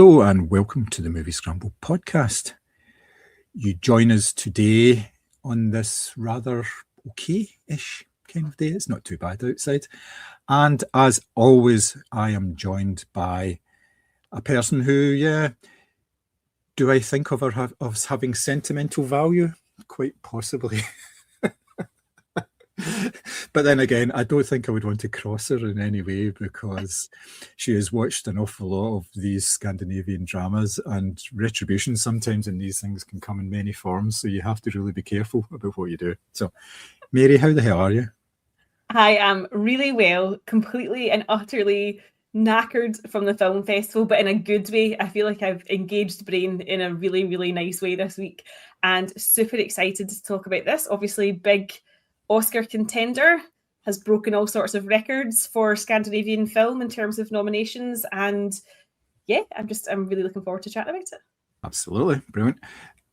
Hello and welcome to the Moviescramble podcast. You join us today on this rather okay-ish kind of day. It's not too bad outside. And as always, I am joined by a person who, do I think of her as having sentimental value? Quite possibly. But then again, I don't think I would want to cross her in any way because she has watched an awful lot of these Scandinavian dramas, and retribution sometimes in these things can come in many forms. So you have to really be careful about what you do. So, Mary, how the hell are you? I am really well, completely and utterly knackered from the film festival, but in a good way. I feel like I've engaged brain in a really, really nice way this week, and super excited to talk about this. Obviously, big Oscar contender, has broken all sorts of records for Scandinavian film in terms of nominations, and yeah, I'm really looking forward to chatting about it. Absolutely, brilliant.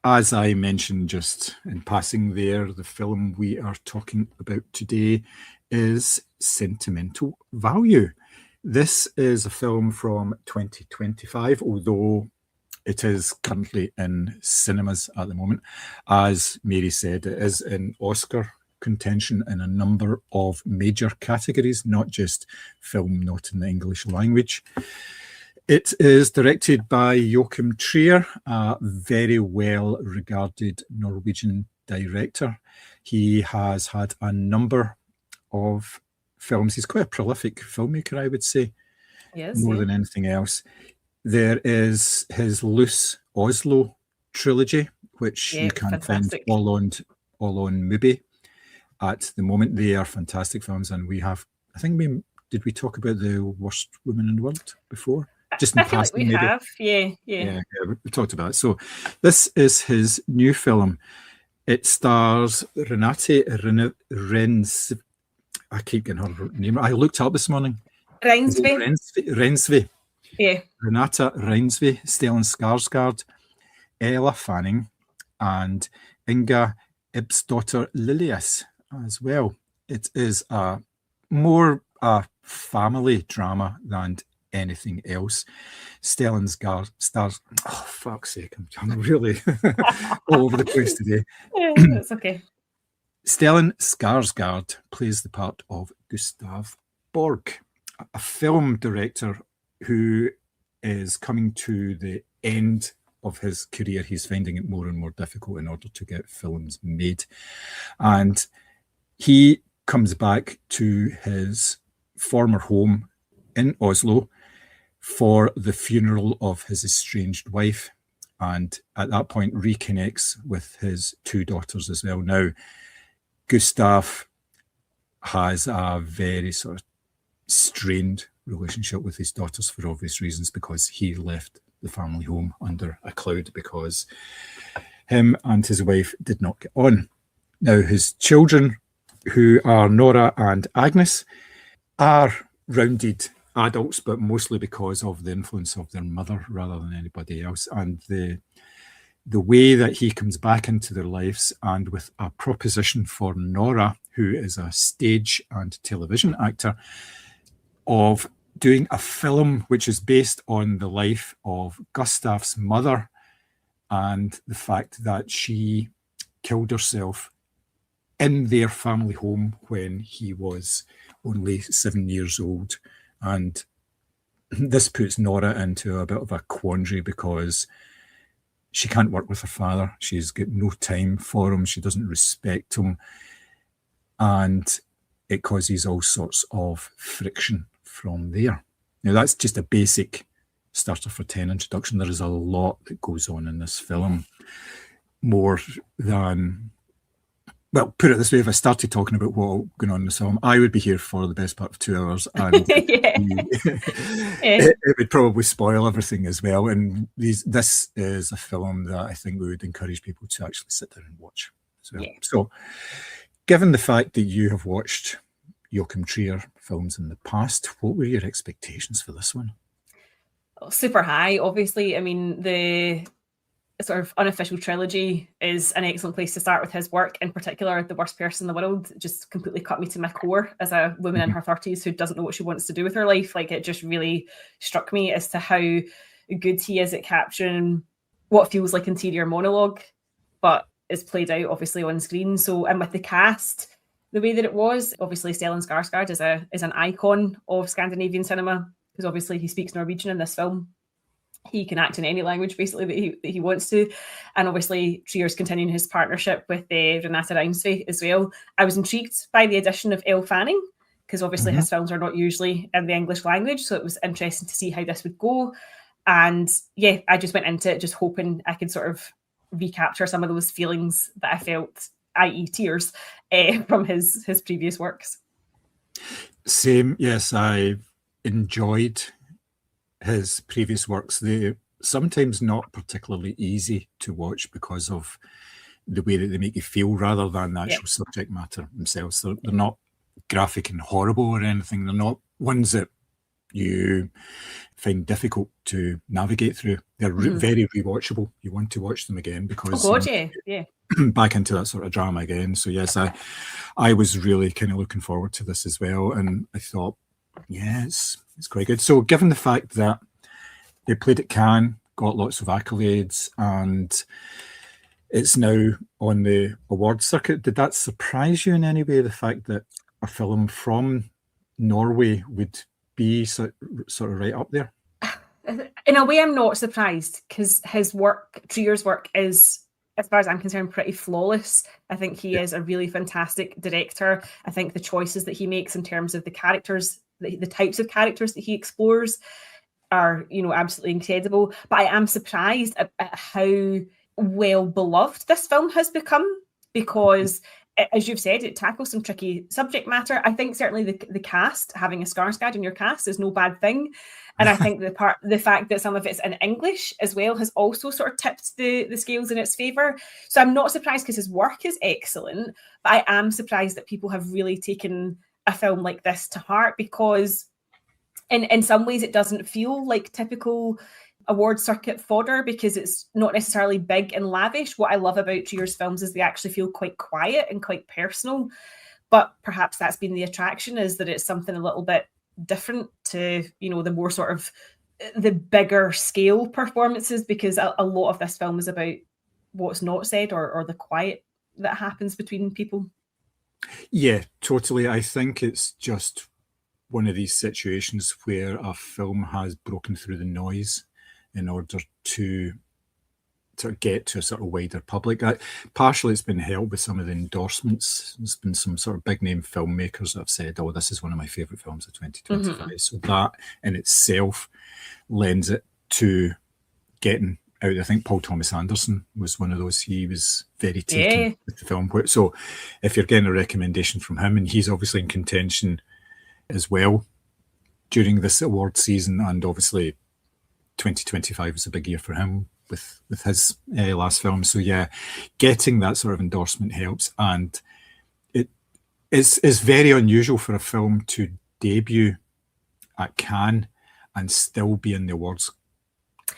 As I mentioned just in passing there, the film we are talking about today is Sentimental Value. This is a film from 2025, although it is currently in cinemas at the moment. As Mary said, it is in Oscar contention in a number of major categories, not just film not in the English language. It is directed by Joachim Trier, a very well-regarded Norwegian director. He has had a number of films. He's quite a prolific filmmaker, I would say, more than anything else. There is his Loose Oslo trilogy, which you can find all on Mubi. At the moment, they are fantastic films, and we have, did we talk about The Worst Woman in the World before? Just in passing, maybe. Have, yeah, we talked about it. So this is his new film. It stars Renate Rens. I keep getting her name. I looked up this morning. Rensve. Yeah. Renate Rensve, Stellan Skarsgård, Ella Fanning, and Inga Ibsdottir Lilias as well. It is more a family drama than anything else. Stellan stars. Oh, fuck's sake! I'm really all over the place today. Yeah, that's okay. Stellan Skarsgård plays the part of Gustav Borg, a film director who is coming to the end of his career. He's finding it more and more difficult in order to get films made, and he comes back to his former home in Oslo for the funeral of his estranged wife, and at that point reconnects with his two daughters as well. Now, Gustav has a very sort of strained relationship with his daughters for obvious reasons, because he left the family home under a cloud because him and his wife did not get on. Now, his children, who are Nora and Agnes, are rounded adults, but mostly because of the influence of their mother rather than anybody else. And the way that he comes back into their lives, and with a proposition for Nora, who is a stage and television actor, of doing a film which is based on the life of Gustav's mother and the fact that she killed herself in their family home when he was only 7 years old. And this puts Nora into a bit of a quandary because she can't work with her father. She's got no time for him. She doesn't respect him. And it causes all sorts of friction from there. Now, that's just a basic starter for 10 introduction. There is a lot that goes on in this film, more than... Well, put it this way, if I started talking about what going on in the film, I would be here for the best part of 2 hours, and it would probably spoil everything as well. And this is a film that I think we would encourage people to actually sit down and watch as well. Yeah. So, given the fact that you have watched Joachim Trier films in the past, what were your expectations for this one? Super high, obviously. I mean, the sort of unofficial trilogy is an excellent place to start with his work. In particular, The Worst Person in the World just completely cut me to my core as a woman in her 30s who doesn't know what she wants to do with her life. Like, it just really struck me as to how good he is at capturing what feels like interior monologue, but is played out obviously on screen. So, and with the cast, the way that it was, obviously Stellan Skarsgård is an icon of Scandinavian cinema, because obviously he speaks Norwegian in this film. He can act in any language basically that he wants to, and obviously Trier's continuing his partnership with Renate Reinsve as well. I was intrigued by the addition of Elle Fanning, because obviously his films are not usually in the English language, so it was interesting to see how this would go. And yeah, I just went into it just hoping I could sort of recapture some of those feelings that I felt, i.e. tears, from his previous works. Same, yes, I enjoyed his previous works. They're sometimes not particularly easy to watch because of the way that they make you feel rather than the actual subject matter themselves. They're not graphic and horrible or anything. They're not ones that you find difficult to navigate through. They're very rewatchable. You want to watch them again because back into that sort of drama again. So yes, I was really kind of looking forward to this as well, and I thought, yeah, it's quite good. So given the fact that they played at Cannes, got lots of accolades, and it's now on the awards circuit, did that surprise you in any way, the fact that a film from Norway would be sort of right up there? In a way, I'm not surprised, because his work, Trier's work, is, as far as I'm concerned, pretty flawless. I think he is a really fantastic director. I think the choices that he makes in terms of the characters, the types of characters that he explores are, absolutely incredible. But I am surprised at how well beloved this film has become, because, as you've said, it tackles some tricky subject matter. I think certainly the cast, having a Skarsgård in your cast is no bad thing. And I think the fact that some of it's in English as well has also sort of tipped the scales in its favour. So I'm not surprised, because his work is excellent, but I am surprised that people have really taken a film like this to heart, because in some ways it doesn't feel like typical award circuit fodder, because it's not necessarily big and lavish. What I love about Trier's films is they actually feel quite quiet and quite personal, but perhaps that's been the attraction, is that it's something a little bit different to, the more sort of the bigger scale performances, because a lot of this film is about what's not said, or the quiet that happens between people. Yeah, totally. I think it's just one of these situations where a film has broken through the noise in order to get to a sort of wider public. Partially it's been helped with some of the endorsements. There's been some sort of big name filmmakers that have said, oh, this is one of my favourite films of 2025. So that in itself lends it to getting out. I think Paul Thomas Anderson was one of those. He was very taken with the film. So if you're getting a recommendation from him, and he's obviously in contention as well during this award season, and obviously 2025 was a big year for him with his last film. So yeah, getting that sort of endorsement helps, and it is very unusual for a film to debut at Cannes and still be in the awards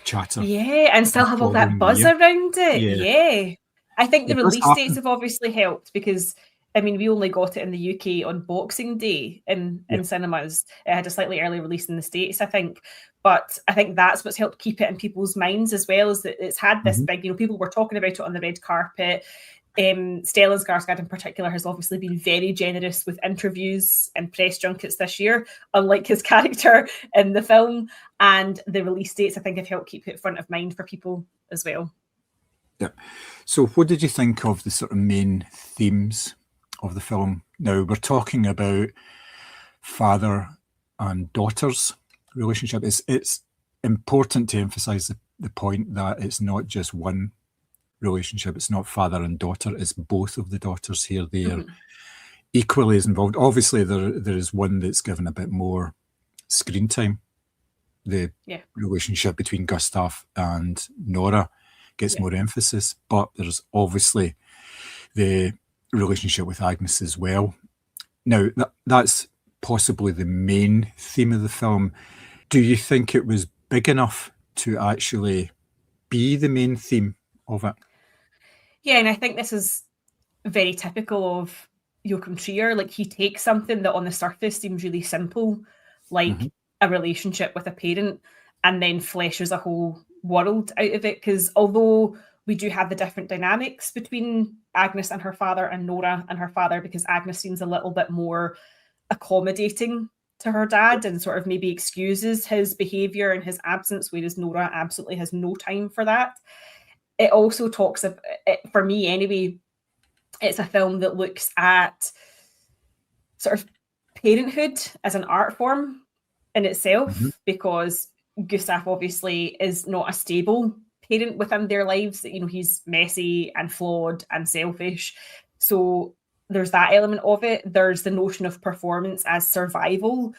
chatter. Yeah, and still have all that buzz around it. Yeah. I think the release dates have obviously helped, because we only got it in the UK on Boxing Day in cinemas. It had a slightly early release in the States, I think. But I think that's what's helped keep it in people's minds, as well, as that it's had this big, people were talking about it on the red carpet. Stellan Skarsgård in particular has obviously been very generous with interviews and press junkets this year, unlike his character in the film. And the release dates, I think, have helped keep it front of mind for people as well. Yeah. So what did you think of the sort of main themes of the film? Now, we're talking about father and daughter's relationship. It's important to emphasize the point that it's not just one relationship. It's not father and daughter. It's both of the daughters here. They are equally as involved. Obviously, there is one that's given a bit more screen time. The relationship between Gustav and Nora gets more emphasis, but there's obviously the relationship with Agnes as well. Now, that's possibly the main theme of the film. Do you think it was big enough to actually be the main theme of it? Yeah, and I think this is very typical of Joachim Trier. Like, he takes something that on the surface seems really simple, like a relationship with a parent, and then fleshes a whole world out of it. Because although we do have the different dynamics between Agnes and her father and Nora and her father, because Agnes seems a little bit more accommodating to her dad and sort of maybe excuses his behavior and his absence, whereas Nora absolutely has no time for that. It also talks of, for me anyway, it's a film that looks at sort of parenthood as an art form in itself, because Gustav obviously is not a stable parent within their lives. You know, he's messy and flawed and selfish. So there's that element of it. There's the notion of performance as survival.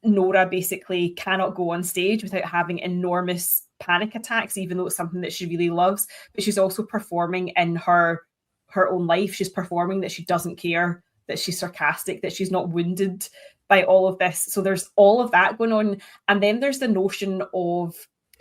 Nora basically cannot go on stage without having enormous panic attacks, even though it's something that she really loves. But she's also performing in her own life. She's performing that she doesn't care, that she's sarcastic, that she's not wounded by all of this. So there's all of that going on. And then there's the notion of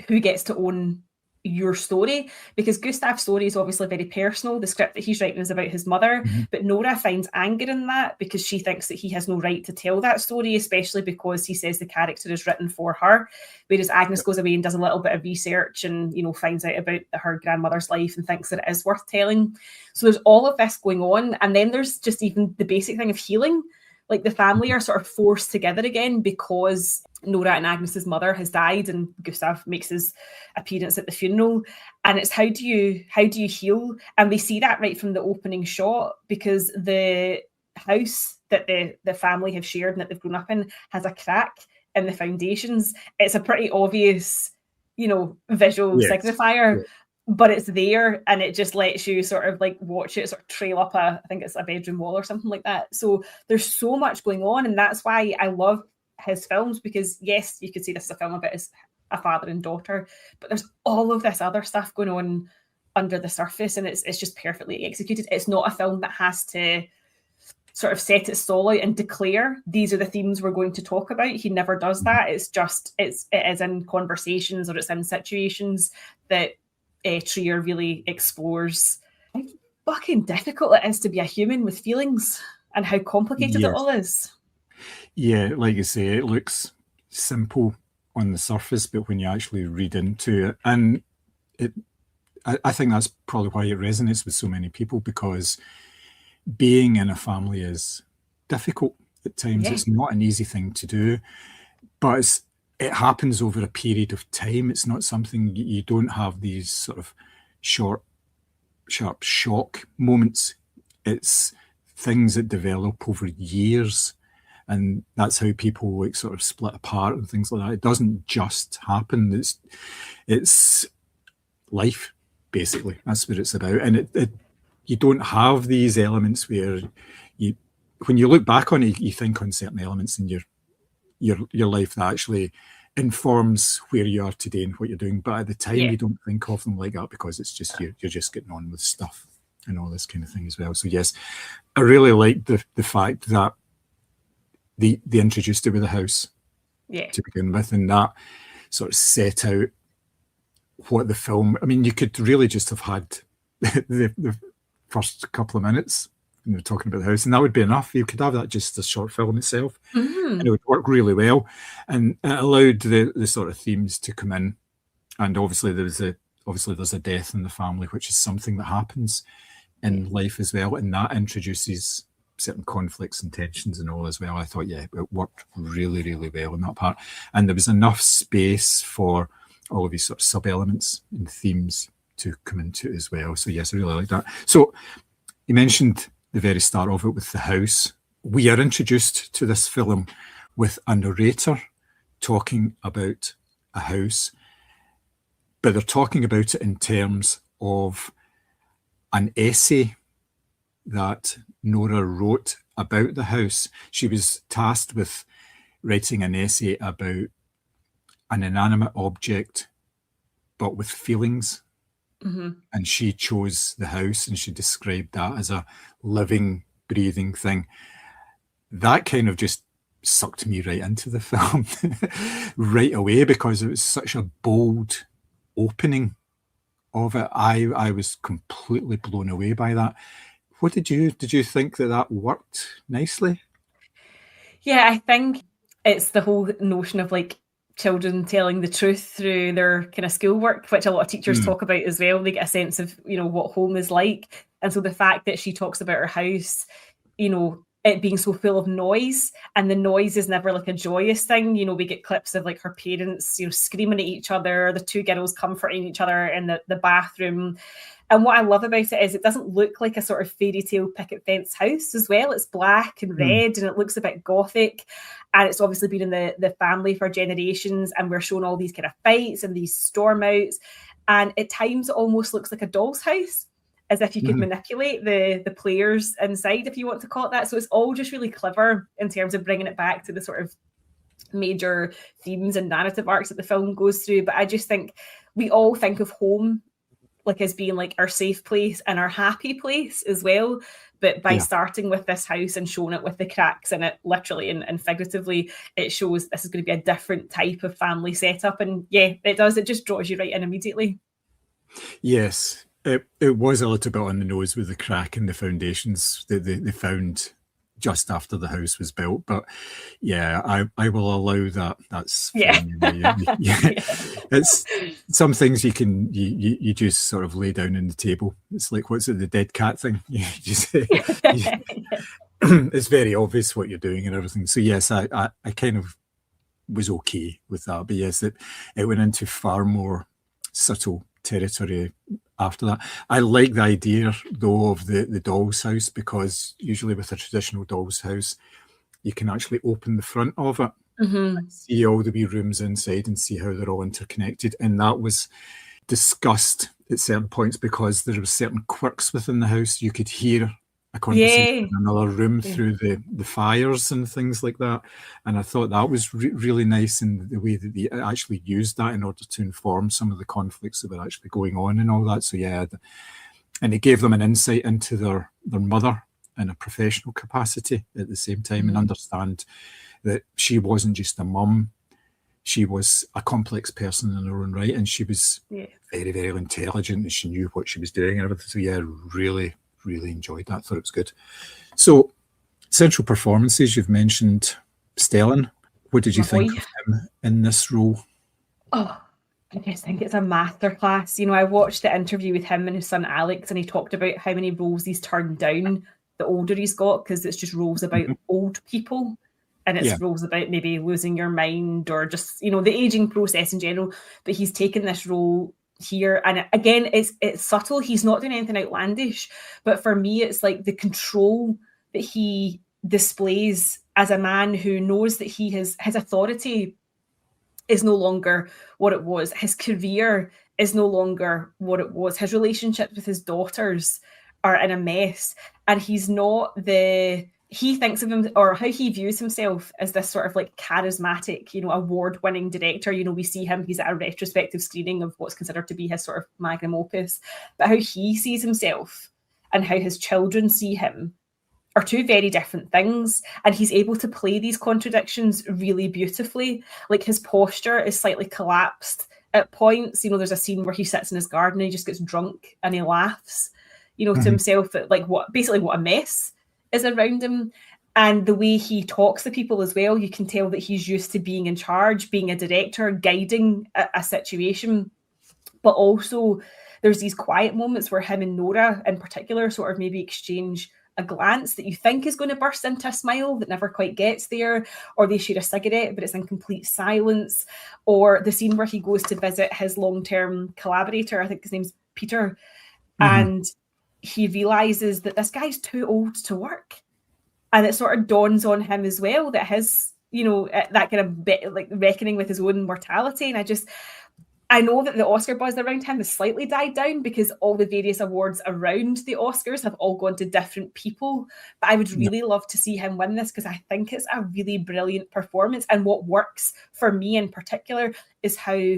who gets to own your story, because Gustav's story is obviously very personal. The script that he's writing is about his mother, but Nora finds anger in that because she thinks that he has no right to tell that story, especially because he says the character is written for her, whereas Agnes goes away and does a little bit of research and, you know, finds out about her grandmother's life and thinks that it is worth telling. So there's all of this going on, and then there's just even the basic thing of healing. Like, the family are sort of forced together again because Nora and Agnes's mother has died, and Gustav makes his appearance at the funeral. And it's how do you heal? And we see that right from the opening shot, because the house that the family have shared and that they've grown up in has a crack in the foundations. It's a pretty obvious, you know, visual signifier. Yes. But it's there, and it just lets you sort of like watch it sort of trail up I think it's a bedroom wall or something like that. So there's so much going on, and that's why I love his films, because yes, you could say this is a film about a father and daughter, but there's all of this other stuff going on under the surface, and it's just perfectly executed. It's not a film that has to sort of set its stall out and declare these are the themes we're going to talk about. He never does that. It's just it is in conversations, or it's in situations that Trier really explores how fucking difficult it is to be a human with feelings and how complicated it all is. Yeah, like you say, it looks simple on the surface, but when you actually read into it, and I think that's probably why it resonates with so many people, because being in a family is difficult at times. Yeah. It's not an easy thing to do, but it happens over a period of time. It's not something, you don't have these sort of sharp shock moments. It's things that develop over years, and that's how people like sort of split apart and things like that. It doesn't just happen. It's life, basically. That's what it's about. And you don't have these elements where when you look back on it, you think on certain elements in your life that actually informs where you are today and what you're doing, but at the time you don't think of them like that, because it's just you're just getting on with stuff and all this kind of thing as well. So yes, I really like the fact that they introduced it with a house to begin with, and that sort of set out what the film. I mean, you could really just have had the first couple of minutes, you know, talking about the house, and that would be enough. You could have that just a short film itself, and it would work really well. And it allowed the sort of themes to come in. And obviously there's a death in the family, which is something that happens in life as well, and that introduces certain conflicts and tensions and all as well. I thought, it worked really, really well in that part, and there was enough space for all of these sort of sub-elements and themes to come into it as well. So yes, I really like that. So you mentioned the very start of it with the house. We are introduced to this film with a narrator talking about a house, but they're talking about it in terms of an essay that Nora wrote about the house. She was tasked with writing an essay about an inanimate object, but with feelings. And she chose the house, and she described that as a living, breathing thing. That kind of just sucked me right into the film right away, because it was such a bold opening of it. I was completely blown away by that. What did you think that worked nicely? Yeah, I think it's the whole notion of like children telling the truth through their kind of schoolwork, which a lot of teachers talk about as well. They get a sense of, what home is like. And so the fact that she talks about her house, it being so full of noise, and the noise is never like a joyous thing. We get clips of like her parents, screaming at each other, the two girls comforting each other in the bathroom. And what I love about it is it doesn't look like a sort of fairy tale picket fence house as well. It's black and red and it looks a bit gothic. And it's obviously been in the family for generations. And we're shown all these kind of fights and these storm outs. And at times it almost looks like a doll's house, as if you could manipulate the players inside, if you want to call it that. So it's all just really clever in terms of bringing it back to the sort of major themes and narrative arcs that the film goes through. But I just think we all think of home like as being like our safe place and our happy place as well. But by starting with this house and showing it with the cracks in it, literally and figuratively, it shows this is going to be a different type of family setup. And yeah, it does. It just draws you right in immediately. Yes, it was a little bit on the nose with the crack in the foundations that they found just after the house was built. But yeah, I will allow that. That's fine. Yeah. It's some things you just sort of lay down on the table. It's like, what's it, the dead cat thing? It's very obvious what you're doing and everything. So yes, I kind of was okay with that. But yes, it went into far more subtle territory after that. I like the idea though of the doll's house, because usually with a traditional doll's house you can actually open the front of it, see all the wee rooms inside and see how they're all interconnected. And that was discussed at certain points because there were certain quirks within the house. You could hear a conversation in another room through the fires and things like that. And I thought that was really nice in the way that they actually used that in order to inform some of the conflicts that were actually going on and all that. So yeah, and it gave them an insight into their mother in a professional capacity at the same time, and understand that she wasn't just a mum. She was a complex person in her own right, and she was very, very intelligent, and she knew what she was doing and everything. So yeah, really enjoyed that. Thought it was good. So central performances, you've mentioned Stellan. What did you think of him in this role? Oh, I just think it's a masterclass. I watched the interview with him and his son Alex, and he talked about how many roles he's turned down the older he's got, because it's just roles about old people, and it's roles about maybe losing your mind or just the aging process in general. But he's taken this role here, and again, it's subtle. He's not doing anything outlandish, but for me it's like the control that he displays as a man who knows that his authority is no longer what it was. His career is no longer what it was. His relationships with his daughters are in a mess, and he's not he thinks of him, or how he views himself, as this sort of like charismatic, award-winning director. We see him, he's at a retrospective screening of what's considered to be his sort of magnum opus. But how he sees himself and how his children see him are two very different things. And he's able to play these contradictions really beautifully. Like his posture is slightly collapsed at points. There's a scene where he sits in his garden and he just gets drunk and he laughs, to himself at like what a mess is around him. And the way he talks to people as well, you can tell that he's used to being in charge, being a director, guiding a situation. But also there's these quiet moments where him and Nora in particular sort of maybe exchange a glance that you think is going to burst into a smile that never quite gets there, or they share a cigarette but it's in complete silence, or the scene where he goes to visit his long-term collaborator, I think his name's Peter, and he realizes that this guy's too old to work. And it sort of dawns on him as well that his, that kind of bit like reckoning with his own mortality. And I know that the Oscar buzz around him has slightly died down because all the various awards around the Oscars have all gone to different people. But I would really love to see him win this, because I think it's a really brilliant performance. And what works for me in particular is how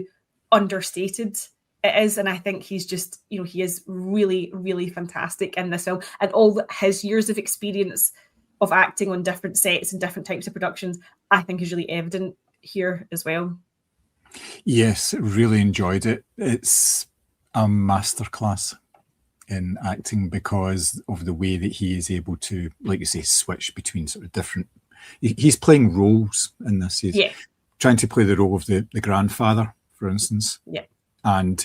understated it is. And I think he's just, he is really, really fantastic in this film. And all his years of experience of acting on different sets and different types of productions, I think is really evident here as well. Yes, really enjoyed it. It's a masterclass in acting because of the way that he is able to, like you say, switch between sort of different. He's playing roles in this. trying to play the role of the grandfather, for instance. Yeah. And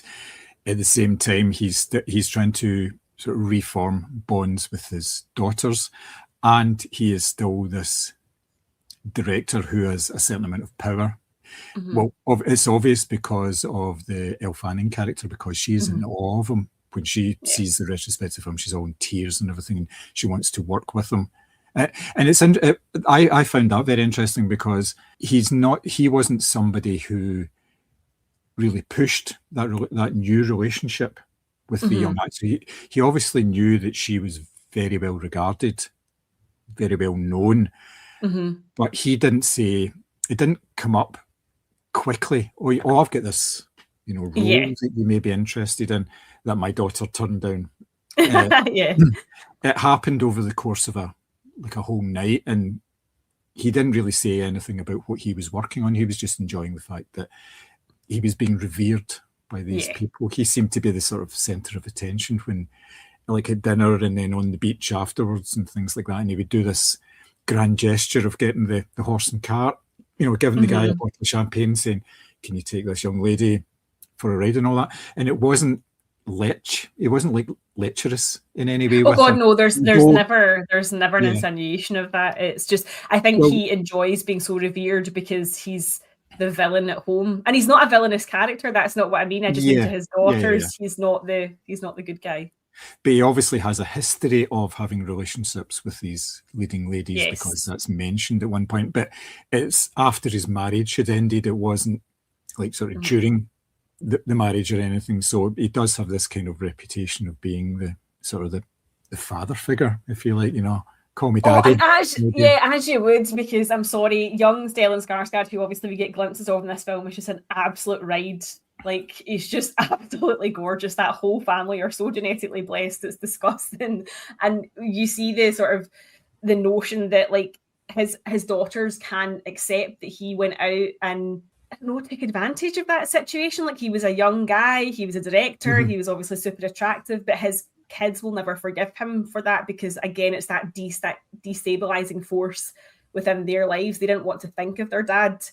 at the same time, he's trying to sort of reform bonds with his daughters. And he is still this director who has a certain amount of power. Well, it's obvious because of the Elle Fanning character, because she's in awe of him. When she sees the retrospective film, she's all in tears and everything, and she wants to work with him. And I found that very interesting, because he wasn't somebody who really pushed that new relationship with the young actor. He obviously knew that she was very well regarded, very well known, but it didn't come up quickly. Oh, I've got this, role that you may be interested in that my daughter turned down. It happened over the course of a whole night, and he didn't really say anything about what he was working on. He was just enjoying the fact that he was being revered by these people. He seemed to be the sort of centre of attention when, like, at dinner and then on the beach afterwards and things like that. And he would do this grand gesture of getting the horse and cart, giving the guy a bottle of champagne, saying, "Can you take this young lady for a ride?" and all that. And it wasn't it wasn't like lecherous in any way. Oh God, no, there's never an insinuation of that. It's just, I think he enjoys being so revered because he's the villain at home, and he's not a villainous character. That's not what I mean. I just mean to his daughters, he's not the good guy. But he obviously has a history of having relationships with these leading ladies, because that's mentioned at one point. But it's after his marriage had ended. It wasn't like sort of during the marriage or anything. So he does have this kind of reputation of being the sort of the father figure, if you like, call me daddy. As you would, because I'm sorry, young Stellan Skarsgård, who obviously we get glimpses of in this film, is just an absolute ride. Like, he's just absolutely gorgeous. That whole family are so genetically blessed, it's disgusting. And you see the notion that, like, his daughters can accept that he went out and, I don't know, take advantage of that situation. Like, he was a young guy, he was a director, he was obviously super attractive, but his kids will never forgive him for that, because again, it's that destabilizing force within their lives. They didn't want to think of their dad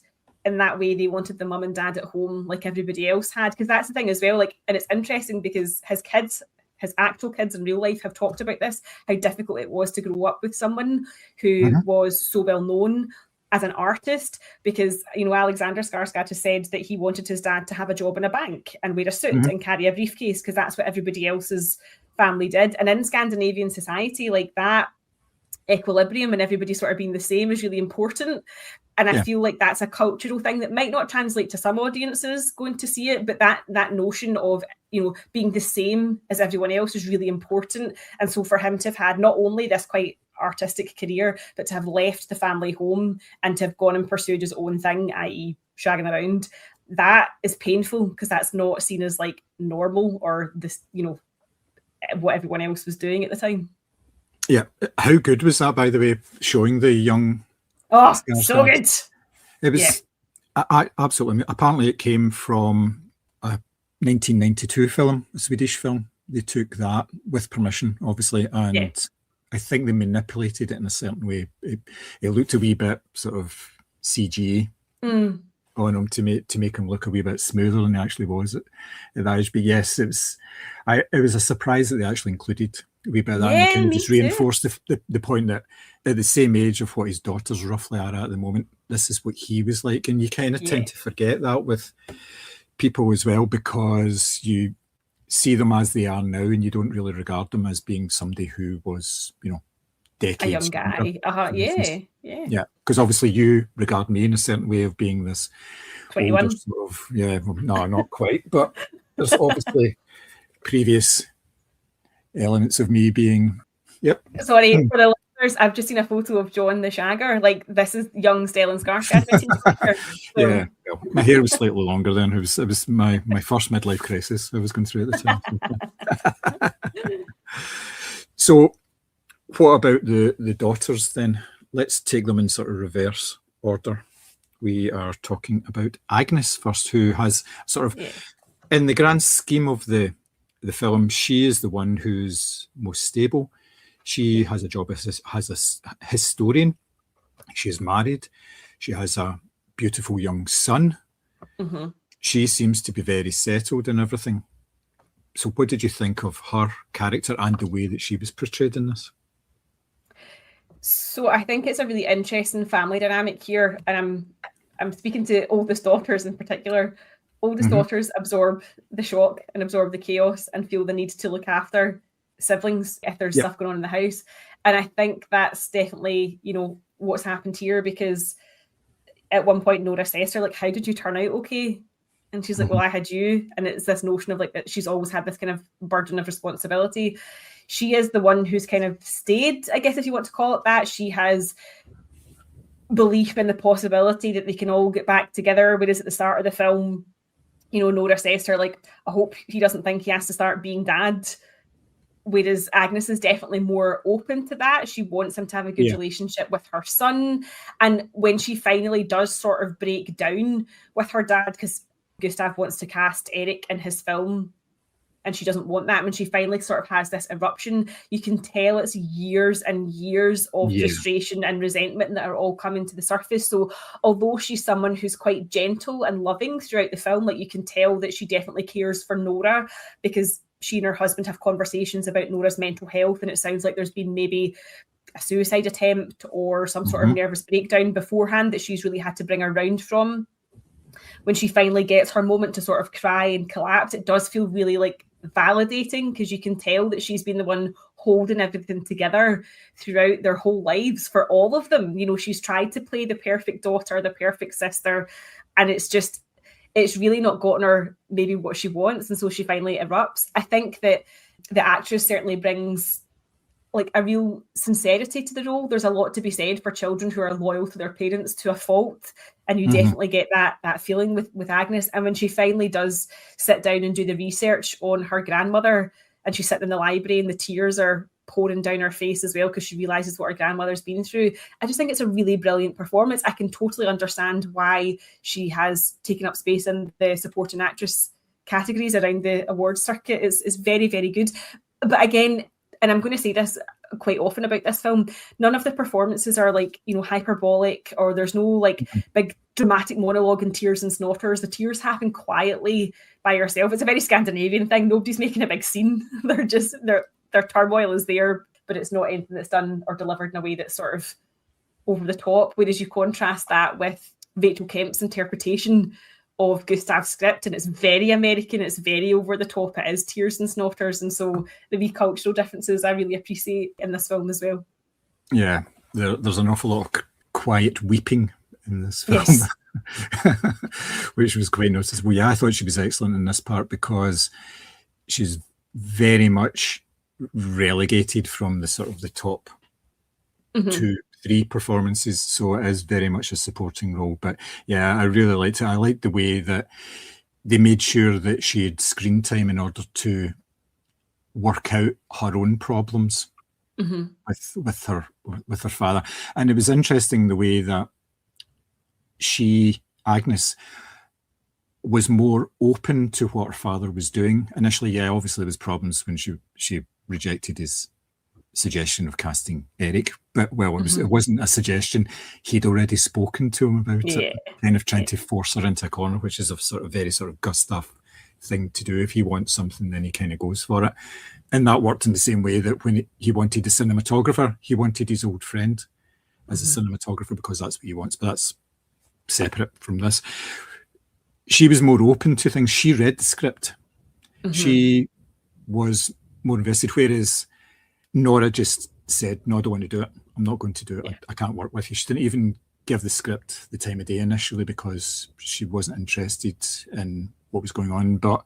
in that way. They wanted the mum and dad at home like everybody else had, because that's the thing as well. Like, and it's interesting because his actual kids in real life have talked about this, how difficult it was to grow up with someone who was so well known as an artist, because Alexander Skarsgård has said that he wanted his dad to have a job in a bank and wear a suit and carry a briefcase, because that's what everybody else's family did. And in Scandinavian society, like, that equilibrium and everybody sort of being the same is really important. And I feel like that's a cultural thing that might not translate to some audiences going to see it, but that notion of, being the same as everyone else is really important. And so for him to have had not only this quite artistic career, but to have left the family home and to have gone and pursued his own thing, i.e. shagging around, that is painful, because that's not seen as like normal or this, what everyone else was doing at the time. Yeah. How good was that, by the way, showing the young... Oh, so good. It was absolutely. Apparently it came from a 1992 film, a Swedish film. They took that with permission, obviously, and I think they manipulated it in a certain way. It looked a wee bit sort of CG on him to make him look a wee bit smoother than he actually was at that age. But yes, it was a surprise that they actually included a wee bit of that, and they kind of just reinforced the point that at the same age of what his daughters roughly are at the moment, this is what he was like. And you kind of tend to forget that with people as well, because you see them as they are now and you don't really regard them as being somebody who was, decades. A young guy. Yeah, because obviously you regard me in a certain way of being this 21. older sort of, no, not quite, but there's obviously previous elements of me being, Sorry, for the listeners, I've just seen a photo of John the Shagger. Like, this is young Stellan Skarsgård. Yeah, well, my hair was slightly longer then. It was my first midlife crisis I was going through at the time. So what about the daughters then? Let's take them in sort of reverse order. We are talking about Agnes first, who has sort of, in the grand scheme of the film, she is the one who's most stable. She has a job as a historian. She is married. She has a beautiful young son. Mm-hmm. She seems to be very settled in everything. So what did you think of her character and the way that she was portrayed in this? So I think it's a really interesting family dynamic here, and I'm speaking to oldest daughters in particular. Oldest daughters absorb the shock and absorb the chaos and feel the need to look after siblings if there's stuff going on in the house. And I think that's definitely, you know, what's happened here, because at one point Nora says to her, like, how did you turn out okay? And she's like, well, I had you. And it's this notion of like that she's always had this kind of burden of responsibility. She is the one who's kind of stayed, I guess, if you want to call it that. She has belief in the possibility that they can all get back together. Whereas at the start of the film, you know, Nora says to her, like, I hope he doesn't think he has to start being dad. Whereas Agnes is definitely more open to that. She wants him to have a good relationship with her son. And when she finally does sort of break down with her dad, because Gustav wants to cast Eric in his film, and she doesn't want that. When she finally sort of has this eruption, you can tell it's years and years of frustration and resentment that are all coming to the surface. So although she's someone who's quite gentle and loving throughout the film, like, you can tell that she definitely cares for Nora, because she and her husband have conversations about Nora's mental health, and it sounds like there's been maybe a suicide attempt or some sort of nervous breakdown beforehand that she's really had to bring her round from. When she finally gets her moment to sort of cry and collapse, it does feel really like validating, because you can tell that she's been the one holding everything together throughout their whole lives for all of them. You know, she's tried to play the perfect daughter, the perfect sister, and it's really not gotten her maybe what she wants, and so she finally erupts. I think that the actress certainly brings like a real sincerity to the role. There's a lot to be said for children who are loyal to their parents to a fault, and you definitely get that feeling with Agnes. And when she finally does sit down and do the research on her grandmother, and she's sitting in the library and the tears are pouring down her face as well, because she realizes what her grandmother's been through, I just think it's a really brilliant performance. I can totally understand why she has taken up space in the supporting actress categories around the awards circuit. It's very, very good. But again, and I'm going to say this quite often about this film, none of the performances are like, you know, hyperbolic, or there's no like big dramatic monologue and tears and snotters. The tears happen quietly by yourself. It's a very Scandinavian thing. Nobody's making a big scene. Their turmoil is there, but it's not anything that's done or delivered in a way that's sort of over the top. Whereas you contrast that with Rachel Kemp's interpretation of Gustav's script, and it's very American, it's very over the top, it is tears and snotters, and so the wee cultural differences I really appreciate in this film as well. Yeah, there's an awful lot of quiet weeping in this film, which was quite noticeable. Yeah, I thought she was excellent in this part, because she's very much relegated from the sort of the top 2-3 performances, so it is very much a supporting role. But yeah, I really liked it. I liked the way that they made sure that she had screen time in order to work out her own problems with her father. And it was interesting the way that Agnes was more open to what her father was doing. Initially, yeah, obviously there was problems when she rejected his suggestion of casting Eric, but it wasn't a suggestion. He'd already spoken to him about it, kind of trying to force her into a corner, which is a sort of very sort of Gustav thing to do. If he wants something, then he kind of goes for it. And that worked in the same way that when he wanted a cinematographer, he wanted his old friend as a cinematographer, because that's what he wants. But that's separate from this. She was more open to things. She read the script. She was more invested, whereas Nora just said, no, I don't want to do it. I'm not going to do it. I can't work with you. She didn't even give the script the time of day initially, because she wasn't interested in what was going on. But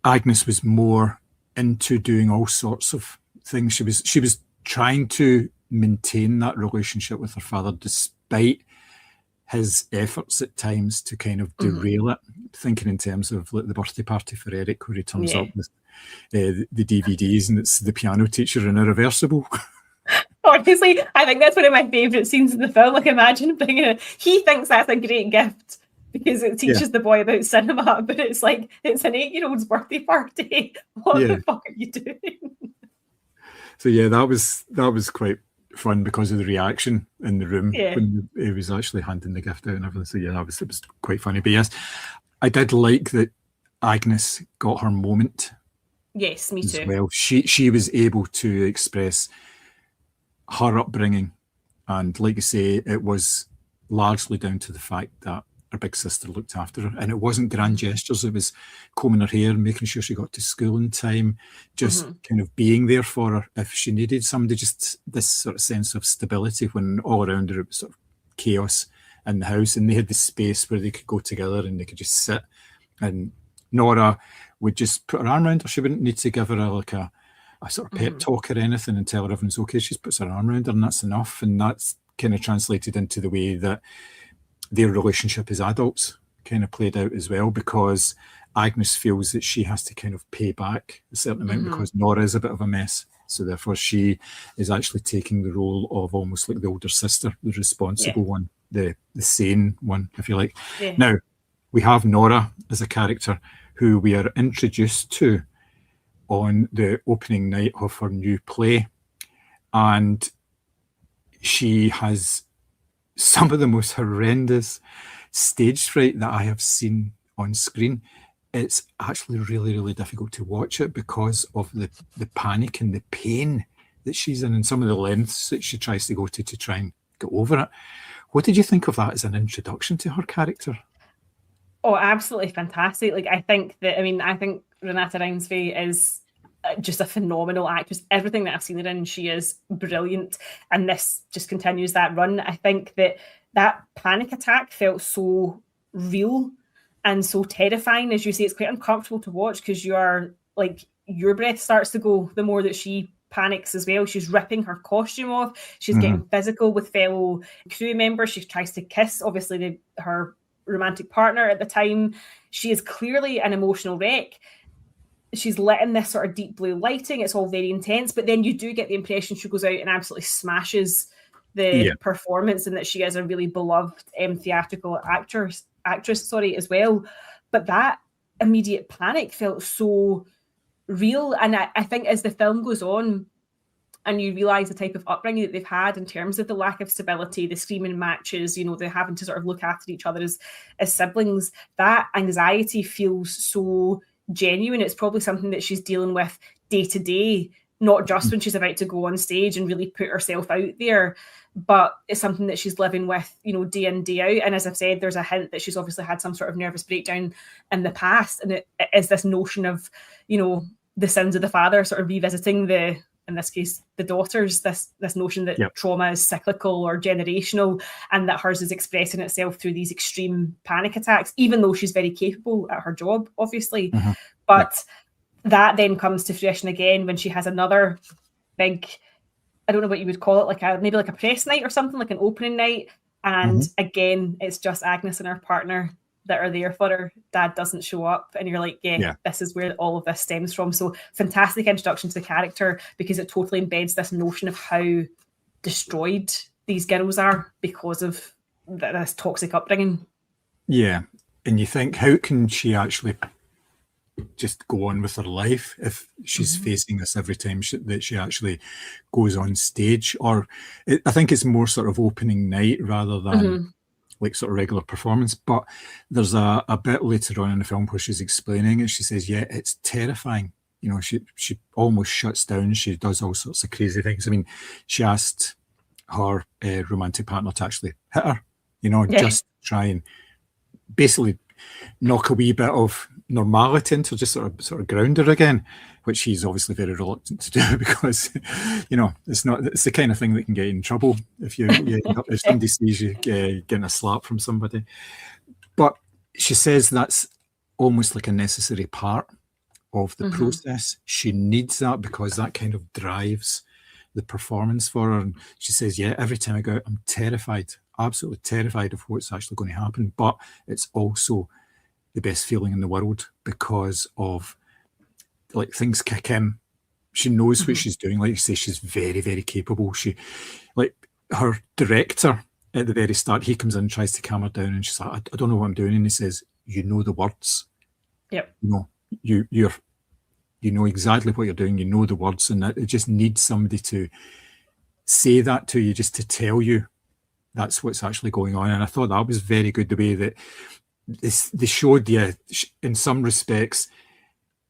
Agnes was more into doing all sorts of things. She was trying to maintain that relationship with her father, despite his efforts at times to kind of derail it, thinking in terms of like the birthday party for Eric, where he turns up with the DVDs and it's the piano teacher in Irreversible. Honestly, I think that's one of my favourite scenes in the film. Like, imagine bringing it. He thinks that's a great gift because it teaches the boy about cinema, but it's like, it's an 8-year-old's birthday party. What the fuck are you doing? So yeah, that was quite fun because of the reaction in the room Yeah. when he was actually handing the gift out and everything. So yeah, it was quite funny. But yes, I did like that Agnes got her moment. Yes, me as too. well. She was able to express her upbringing, and like you say, it was largely down to the fact that her big sister looked after her, and it wasn't grand gestures. It was combing her hair, making sure she got to school in time, just kind of being there for her if she needed somebody. Just this sort of sense of stability when all around her it was sort of chaos in the house, and they had the space where they could go together and they could just sit. And Nora would just put her arm around her. She wouldn't need to give her a sort of pep talk or anything and tell her everything's okay. She just puts her arm around her and that's enough. And that's kind of translated into the way that their relationship as adults kind of played out as well, because Agnes feels that she has to kind of pay back a certain amount because Nora is a bit of a mess. So therefore she is actually taking the role of almost like the older sister, the responsible one, the sane one, if you like. Yeah. Now, we have Nora as a character who we are introduced to on the opening night of her new play. And she has some of the most horrendous stage fright that I have seen on screen. It's actually really, really difficult to watch it because of the panic and the pain that she's in and some of the lengths that she tries to go to try and get over it. What did you think of that as an introduction to her character? Oh, absolutely fantastic. Like, I think Renata Reinsve is just a phenomenal actress. Everything that I've seen her in, she is brilliant. And this just continues that run. I think that panic attack felt so real and so terrifying. As you say, it's quite uncomfortable to watch because you are like, your breath starts to go the more that she panics as well. She's ripping her costume off. She's getting physical with fellow crew members. She tries to kiss, obviously, her romantic partner at the time. She is clearly an emotional wreck. She's lit in this sort of deep blue lighting. It's all very intense, but then you do get the impression she goes out and absolutely smashes the performance and that she is a really beloved theatrical actress as well. But that immediate panic felt so real. And I think as the film goes on, and you realise the type of upbringing that they've had in terms of the lack of stability, the screaming matches, they're having to sort of look after each other as siblings, that anxiety feels so genuine. It's probably something that she's dealing with day to day, not just when she's about to go on stage and really put herself out there, but it's something that she's living with, day in, day out. And as I've said, there's a hint that she's obviously had some sort of nervous breakdown in the past. And it is this notion of, the sins of the father sort of revisiting in this case, the daughters, this notion that trauma is cyclical or generational, and that hers is expressing itself through these extreme panic attacks, even though she's very capable at her job, obviously. But that then comes to fruition again when she has another big, I don't know what you would call it, maybe like a press night or something, like an opening night. And again, it's just Agnes and her partner that are there for her. Dad doesn't show up, and you're like, this is where all of this stems from. So fantastic introduction to the character, because it totally embeds this notion of how destroyed these girls are because of this toxic upbringing. Yeah, and you think, how can she actually just go on with her life if she's facing this every time that she actually goes on stage? Or I think it's more sort of opening night rather than like sort of regular performance. But there's a bit later on in the film where she's explaining it. She says, it's terrifying. She almost shuts down. She does all sorts of crazy things. I mean, she asked her romantic partner to actually hit her, just try and basically knock a wee bit of normality into, just sort of ground her again, which he's obviously very reluctant to do because it's the kind of thing that can get you in trouble if if somebody sees you getting a slap from somebody. But she says that's almost like a necessary part of the process. She needs that because that kind of drives the performance for her. And she says, every time I go out, I'm terrified, absolutely terrified of what's actually going to happen. But it's also the best feeling in the world because of, like, things kick in. She knows what she's doing. Like you say, she's very, very capable. She, like, her director at the very start, he comes in and tries to calm her down, and she's like, I don't know what I'm doing. And he says, you know the words. Yep. You know exactly what you're doing. You know the words, and it just needs somebody to say that to you, just to tell you that's what's actually going on. And I thought that was very good, the way that they showed you, in some respects,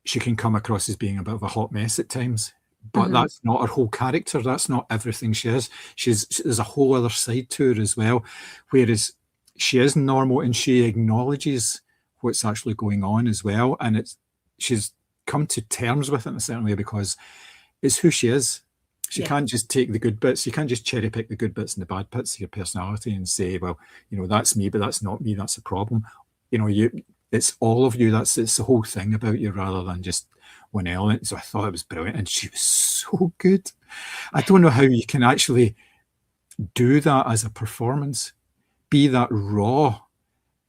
she can come across as being a bit of a hot mess at times. But that's not her whole character. That's not everything she is. There's a whole other side to her as well. Whereas she is normal and she acknowledges what's actually going on as well. And she's come to terms with it in a certain way, because it's who she is. She can't just take the good bits. You can't just cherry pick the good bits and the bad bits of your personality and say, well, that's me, but that's not me. That's a problem. It's all of you. It's the whole thing about you, rather than just one element. So I thought it was brilliant, and she was so good. I don't know how you can actually do that as a performance, be that raw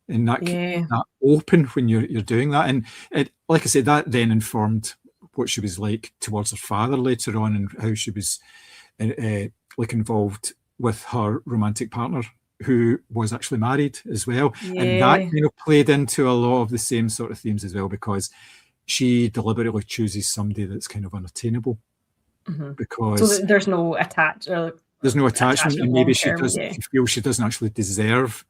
and that open when you're doing that. And it, like I said, that then informed what she was like towards her father later on, and how she was like involved with her romantic partner, who was actually married as well. And that played into a lot of the same sort of themes as well, because she deliberately chooses somebody that's kind of unattainable, because so there's no attachment, and maybe she feels she doesn't actually deserve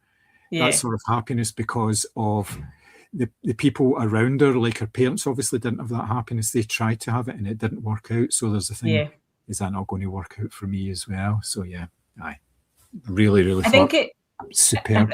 that sort of happiness because of the people around her. Like her parents obviously didn't have that happiness. They tried to have it and it didn't work out. So there's a thing, is that not going to work out for me as well? So really superb.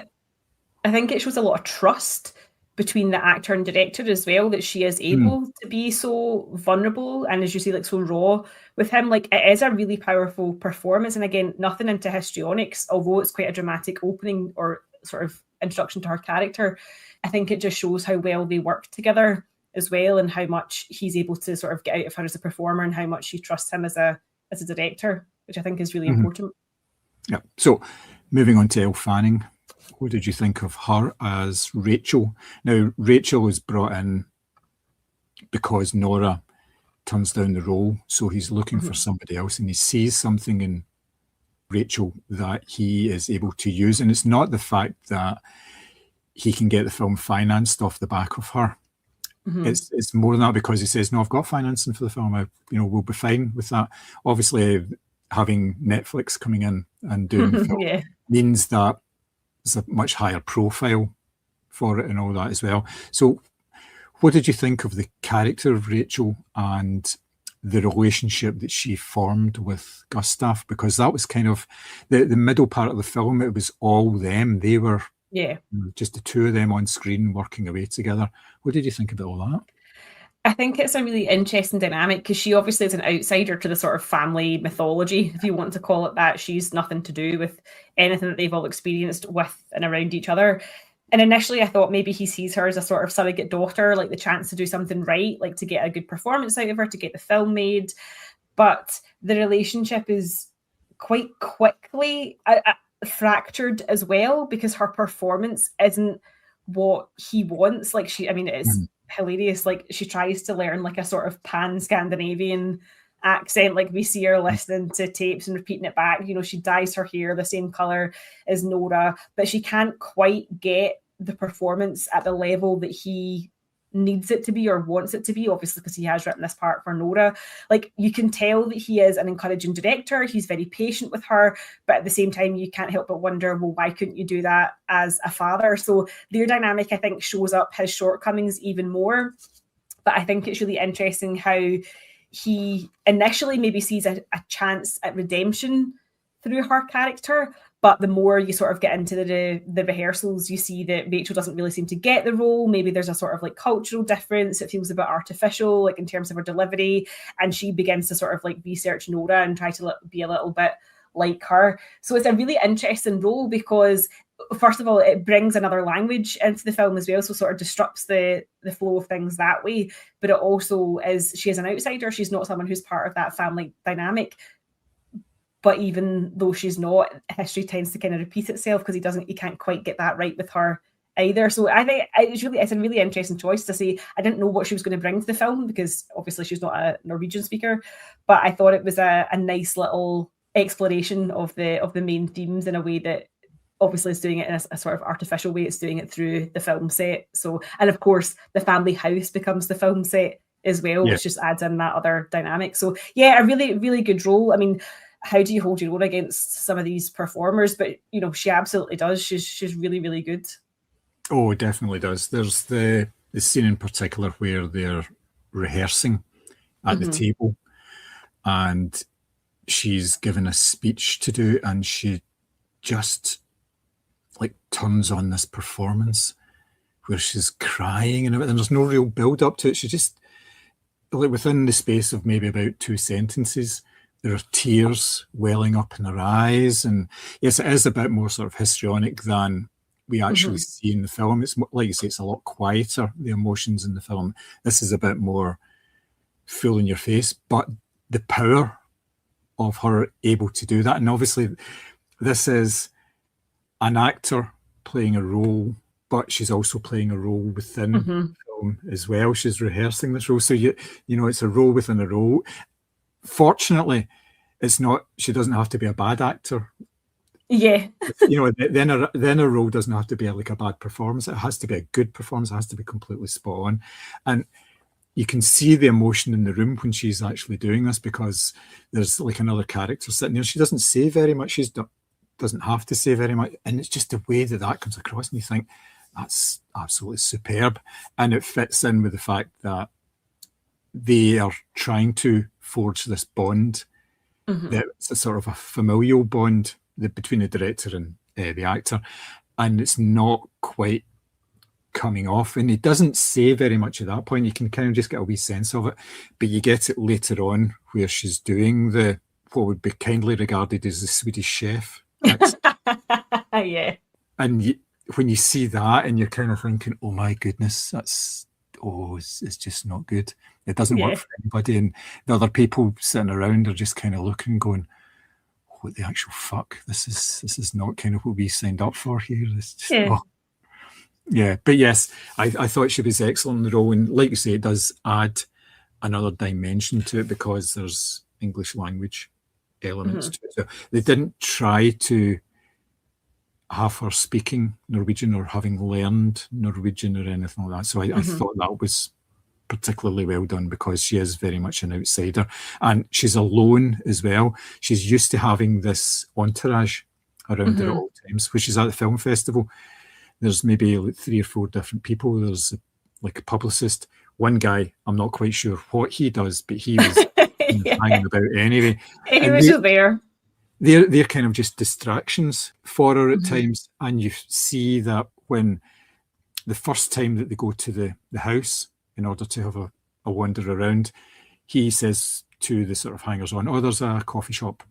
I think it shows a lot of trust between the actor and director as well, that she is able to be so vulnerable and, as you say, like so raw with him. Like, it is a really powerful performance. And again, nothing into histrionics, although it's quite a dramatic opening or sort of introduction to her character. I think it just shows how well they work together as well, and how much he's able to sort of get out of her as a performer, and how much she trusts him as a director, which I think is really important. Yeah. So moving on to Elle Fanning, what did you think of her as Rachel? Now, Rachel is brought in because Nora turns down the role, so he's looking for somebody else, and he sees something in Rachel that he is able to use. And it's not the fact that he can get the film financed off the back of her. It's more than that, because he says, no, I've got financing for the film. We'll be fine with that. Obviously, having Netflix coming in and doing the film means that there's a much higher profile for it and all that as well. So what did you think of the character of Rachel and the relationship that she formed with Gustav? Because that was kind of the middle part of the film. It was all them. They were just the two of them on screen working away together. What did you think about all that? I think it's a really interesting dynamic, because she obviously is an outsider to the sort of family mythology, if you want to call it that. She's nothing to do with anything that they've all experienced with and around each other. And initially I thought maybe he sees her as a sort of surrogate daughter, like the chance to do something right, like to get a good performance out of her, to get the film made. But the relationship is quite quickly fractured as well, because her performance isn't what he wants. Like, it's hilarious. Like, she tries to learn like a sort of pan-Scandinavian accent. Like, we see her listening to tapes and repeating it back. She dyes her hair the same color as Nora, but she can't quite get the performance at the level that he needs it to be or wants it to be, obviously because he has written this part for Nora. Like, you can tell that he is an encouraging director. He's very patient with her, but at the same time you can't help but wonder, well, why couldn't you do that as a father? So their dynamic, I think, shows up his shortcomings even more. But I think it's really interesting how he initially maybe sees a chance at redemption through her character, but the more you sort of get into the rehearsals, you see that Rachel doesn't really seem to get the role. Maybe there's a sort of like cultural difference. It feels a bit artificial, like in terms of her delivery. And she begins to sort of like research Nora and try to be a little bit like her. So it's a really interesting role, because first of all, it brings another language into the film as well, so sort of disrupts the flow of things that way. But it also is, she is an outsider. She's not someone who's part of that family dynamic. But even though she's not, history tends to kind of repeat itself, because he can't quite get that right with her either. So I think it's a really interesting choice to say. I didn't know what she was going to bring to the film, because obviously she's not a Norwegian speaker, but I thought it was a nice little exploration of the main themes in a way that obviously is doing it in a sort of artificial way. It's doing it through the film set. So, and of course the family house becomes the film set as well, which just adds in that other dynamic. So yeah, a really, really good role. I mean, how do you hold your own against some of these performers? But she absolutely does. She's really, really good. Oh, it definitely does. There's the scene in particular where they're rehearsing at the table, and she's given a speech to do, and she just like turns on this performance where she's crying and there's no real build up to it. She just, like, within the space of maybe about 2 sentences, there are tears welling up in her eyes. And yes, it is a bit more sort of histrionic than we actually see in the film. It's like you say, it's a lot quieter, the emotions in the film. This is a bit more full in your face, but the power of her able to do that. And obviously this is an actor playing a role, but she's also playing a role within the film as well. She's rehearsing this role. So it's a role within a role. Fortunately, it's not, she doesn't have to be a bad actor. Yeah. Then a role doesn't have to be like a bad performance. It has to be a good performance. It has to be completely spot on. And you can see the emotion in the room when she's actually doing this, because there's like another character sitting there. She doesn't say very much. She doesn't have to say very much. And it's just the way that comes across. And you think, that's absolutely superb. And it fits in with the fact that they are trying to forge this bond. It's a sort of a familial bond between the director and the actor. And it's not quite coming off. And he doesn't say very much at that point. You can kind of just get a wee sense of it. But you get it later on where she's doing what would be kindly regarded as the Swedish chef. Yeah. And when you see that and you're kind of thinking, oh my goodness, it's just not good. It doesn't work for anybody. And the other people sitting around are just kind of looking, going, what the actual fuck? This is not kind of what we signed up for here. Yeah. But yes, I thought she was excellent in the role. And like you say, it does add another dimension to it because there's English language elements to it. So they didn't try to have her speaking Norwegian or having learned Norwegian or anything like that. So I thought that was particularly well done, because she is very much an outsider. And she's alone as well. She's used to having this entourage around her at all times, which is at the film festival. There's maybe like 3 or 4 different people. There's like a publicist. One guy, I'm not quite sure what he does, but he was hanging about anyway. He was there. They're kind of just distractions for her at times. And you see that when the first time that they go to the house in order to have a wander around, he says to the sort of hangers-on, oh, there's a coffee shop.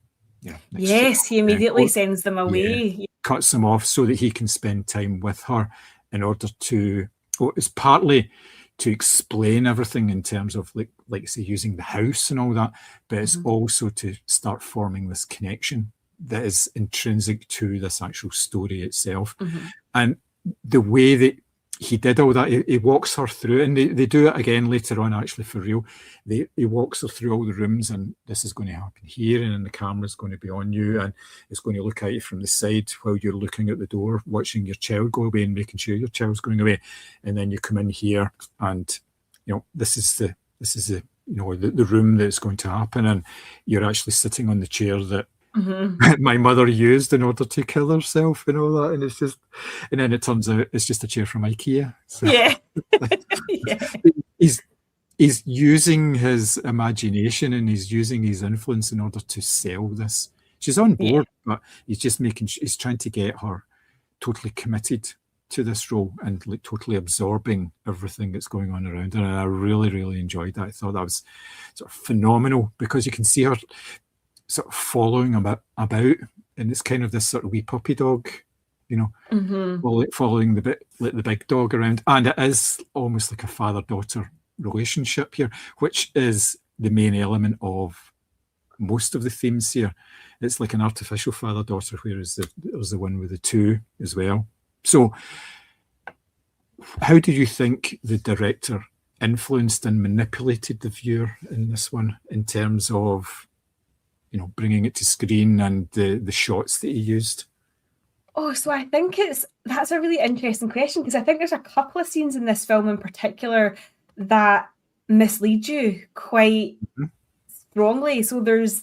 Yeah. Yes, he immediately sends them away. Yeah, cuts them off so that he can spend time with her in order to, it's partly to explain everything in terms of like say, using the house and all that, but it's also to start forming this connection that is intrinsic to this actual story itself. And the way that he did all that, he walks her through, and they do it again later on, actually, for real. He walks her through all the rooms, and this is going to happen here, and then the camera's going to be on you, and it's going to look at you from the side while you're looking at the door, watching your child go away and making sure your child's going away. And then you come in here, and this is the the room that's going to happen, and you're actually sitting on the chair that my mother used in order to kill herself and all that. And it's just, and then it turns out it's just a chair from IKEA. So yeah. He's using his imagination and he's using his influence in order to sell this. She's on board, but he's trying to get her totally committed to this role and like totally absorbing everything that's going on around her. And I really, really enjoyed that. I thought that was sort of phenomenal, because you can see her sort of following about, and it's kind of this sort of wee puppy dog, following the big dog around. And it is almost like a father-daughter relationship here, which is the main element of most of the themes here. It's like an artificial father-daughter, whereas there's the one with the 2 as well. So how do you think the director influenced and manipulated the viewer in this one, in terms of bringing it to screen and the shots that he used? Oh, so I think that's a really interesting question, because I think there's a couple of scenes in this film in particular that mislead you quite strongly. So there's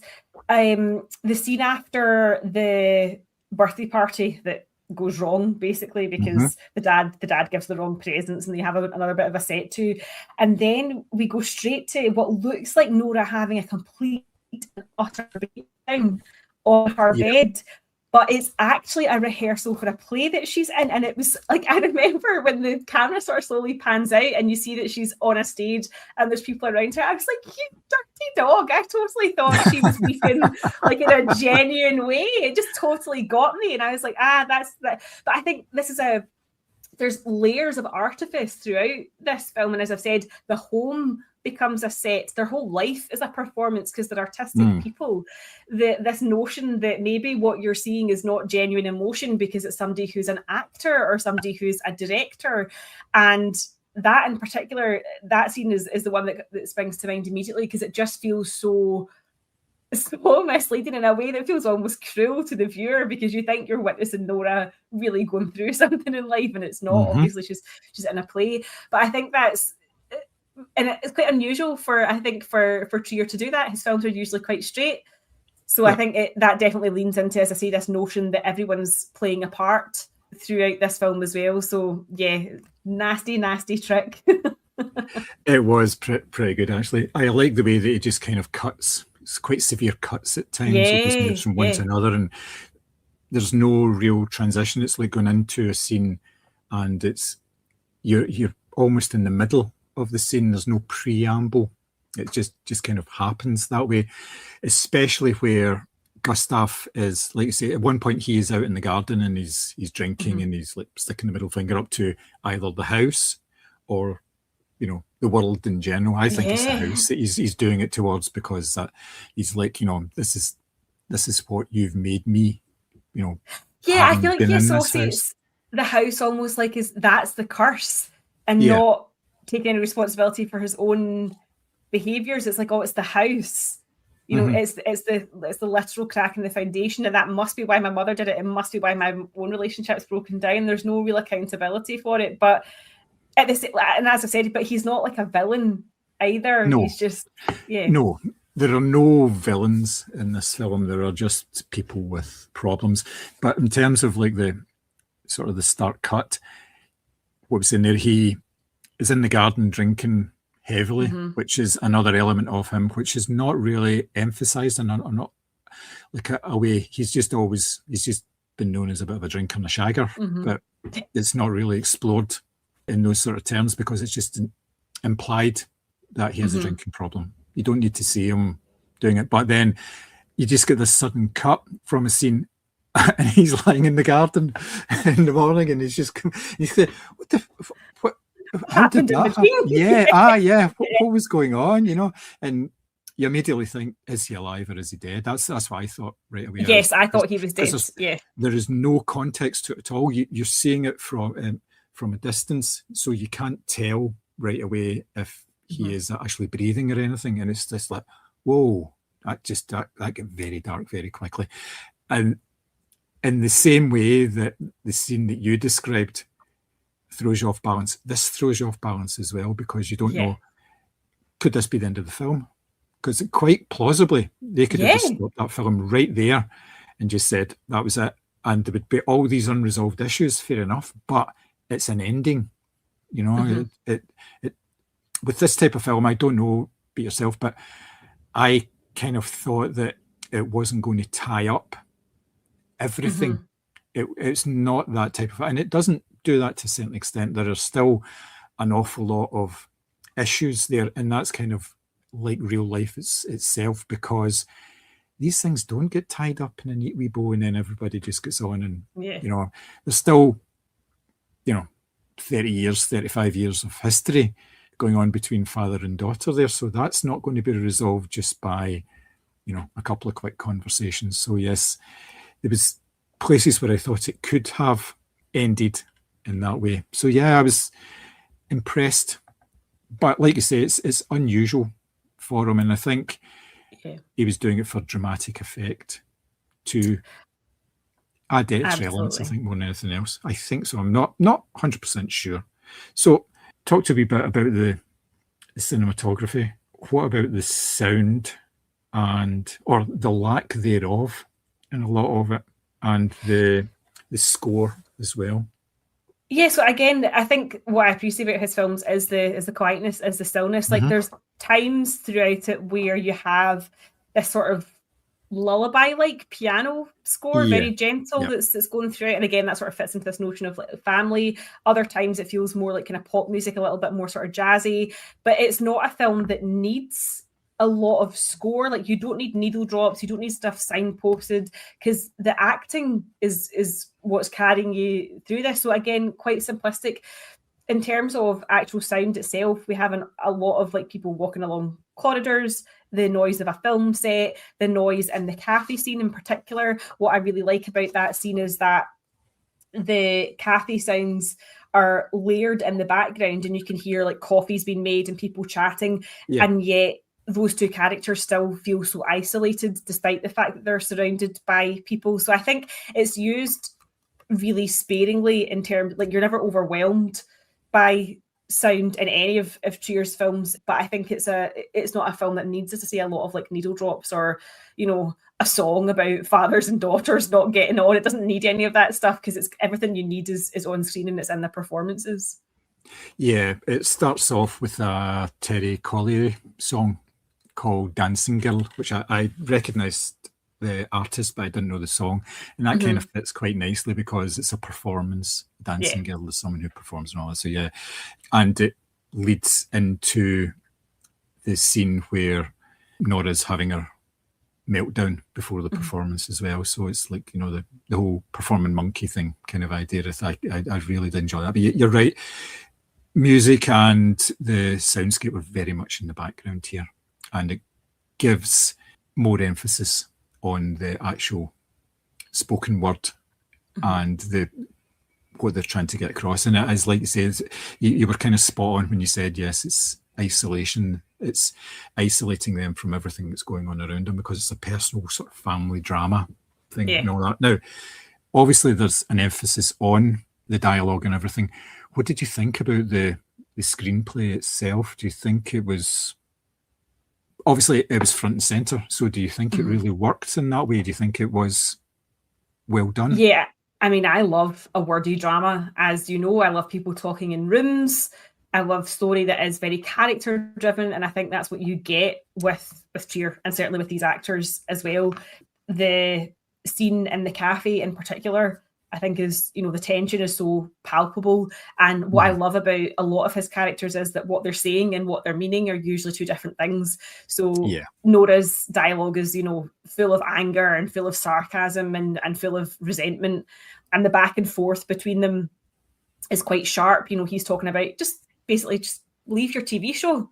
the scene after the birthday party that goes wrong, basically, because the dad gives the wrong presents and they have another bit of a set to, and then we go straight to what looks like Nora having a complete and utter breakdown on her bed. But it's actually a rehearsal for a play that she's in. And it was like, I remember when the camera sort of slowly pans out and you see that she's on a stage and there's people around her. I was like, you dirty dog. I totally thought she was weeping like in a genuine way. It just totally got me. And I was like, that's that. But I think there's layers of artifice throughout this film. And as I've said, the home becomes a set. Their whole life is a performance because they're artistic people. This notion that maybe what you're seeing is not genuine emotion because it's somebody who's an actor or somebody who's a director. And that in particular, that scene is the one that springs to mind immediately because it just feels so misleading in a way that feels almost cruel to the viewer because you think you're witnessing Nora really going through something in life and it's not. Obviously she's in a play. But I think and it's quite unusual for Trier to do that. His films are usually quite straight. So I think that definitely leans into, as I say, this notion that everyone's playing a part throughout this film as well. So yeah, nasty, nasty trick. It was pretty good, actually. I like the way that it just kind of cuts. It's quite severe cuts at times. It just moves from one to another and there's no real transition. It's like going into a scene and you're almost in the middle of the scene. There's no preamble. It just kind of happens that way, especially where Gustav is, like you say, at one point he is out in the garden and he's drinking and he's like sticking the middle finger up to either the house or the world in general. I think it's the house that he's doing it towards because that he's like, this is what you've made me, I feel like he associates the house almost like that's the curse and not taking any responsibility for his own behaviors. It's like, it's the house, it's the literal crack in the foundation, and that must be why my mother did it. It must be why my own relationship's broken down. There's no real accountability for it. But and as I said, but he's not like a villain either. No. He's just No, there are no villains in this film. There are just people with problems. But in terms of like the sort of the start cut, what was in there, he is in the garden drinking heavily, which is another element of him, which is not really emphasized and not like a way. He's just been known as a bit of a drinker and a shagger, but it's not really explored in those sort of terms because it's just implied that he has a drinking problem. You don't need to see him doing it, but then you just get this sudden cut from a scene and he's lying in the garden in the morning and he's like, what how did that happen? What was going on, and you immediately think, is he alive or is he dead? That's what I thought right away. Yes, I thought he was dead. There is no context to it at all. You're seeing it from a distance, so you can't tell right away if he is actually breathing or anything, and it's just like, whoa, that got very dark very quickly. And in the same way that the scene that you described throws you off balance, this throws you off balance as well, because you don't know, could this be the end of the film? Because quite plausibly they could have just stopped that film right there and just said that was it, and there would be all these unresolved issues, fair enough, but it's an ending, it with this type of film. I don't know about yourself, but I kind of thought that it wasn't going to tie up everything. It's not that type of, and it doesn't do that to a certain extent. There are still an awful lot of issues there, and that's kind of like real life itself, because these things don't get tied up in a neat wee bow and then everybody just gets on and there's still 30 years, 35 years of history going on between father and daughter there, so that's not going to be resolved just by a couple of quick conversations. So yes, there was places where I thought it could have ended in that way. So yeah, I was impressed, but like you say, it's unusual for him, and I think he was doing it for dramatic effect to add extra elements, I think, more than anything else. I think so. I'm not 100% sure. So talk to me a bit about the cinematography. What about the sound or the lack thereof in a lot of it, and the score as well. Yeah, so again, I think what I appreciate about his films is the quietness, is the stillness. Like there's times throughout it where you have this sort of lullaby-like piano score, very gentle, that's going through it. And again, that sort of fits into this notion of like family. Other times it feels more like kind of pop music, a little bit more sort of jazzy. But it's not a film that needs a lot of score. Like you don't need needle drops, you don't need stuff signposted, because the acting is what's carrying you through this. So again, quite simplistic. In terms of actual sound itself, we have a lot of like people walking along corridors, the noise of a film set, the noise in the cafe scene in particular. What I really like about that scene is that the cafe sounds are layered in the background, and you can hear like coffees being made and people chatting, and yet those two characters still feel so isolated despite the fact that they're surrounded by people. So I think it's used really sparingly in terms, like you're never overwhelmed by sound in any of Trier's films, but I think it's not a film that needs us to see a lot of like needle drops or, you know, a song about fathers and daughters not getting on. It doesn't need any of that stuff, because it's everything you need is on screen, and it's in the performances. Yeah, it starts off with a Terry Colliery song called Dancing Girl, which I recognised the artist, but I didn't know the song. And that kind of fits quite nicely because it's a performance. Dancing Girl is someone who performs and all that. So yeah, and it leads into the scene where Nora's having her meltdown before the performance as well. So it's like, you know, the whole performing monkey thing kind of idea. I really did enjoy that. But you're right. Music and the soundscape are very much in the background here, and it gives more emphasis on the actual spoken word and what they're trying to get across. And it is, like you said, you were kind of spot on when you said, yes, it's isolation. It's isolating them from everything that's going on around them, because it's a personal sort of family drama thing and all that. Now, obviously, there's an emphasis on the dialogue and everything. What did you think about the screenplay itself? Do you think it was... Obviously, it was front and centre. So do you think it really worked in that way? Do you think it was well done? Yeah. I mean, I love a wordy drama. As you know, I love people talking in rooms. I love story that is very character driven. And I think that's what you get with Trier, and certainly with these actors as well. The scene in the cafe in particular, I think is, you know, the tension is so palpable. And what I love about a lot of his characters is that what they're saying and what they're meaning are usually two different things. So Nora's dialogue is, you know, full of anger and full of sarcasm and full of resentment. And the back and forth between them is quite sharp. You know, he's talking about just leave your TV show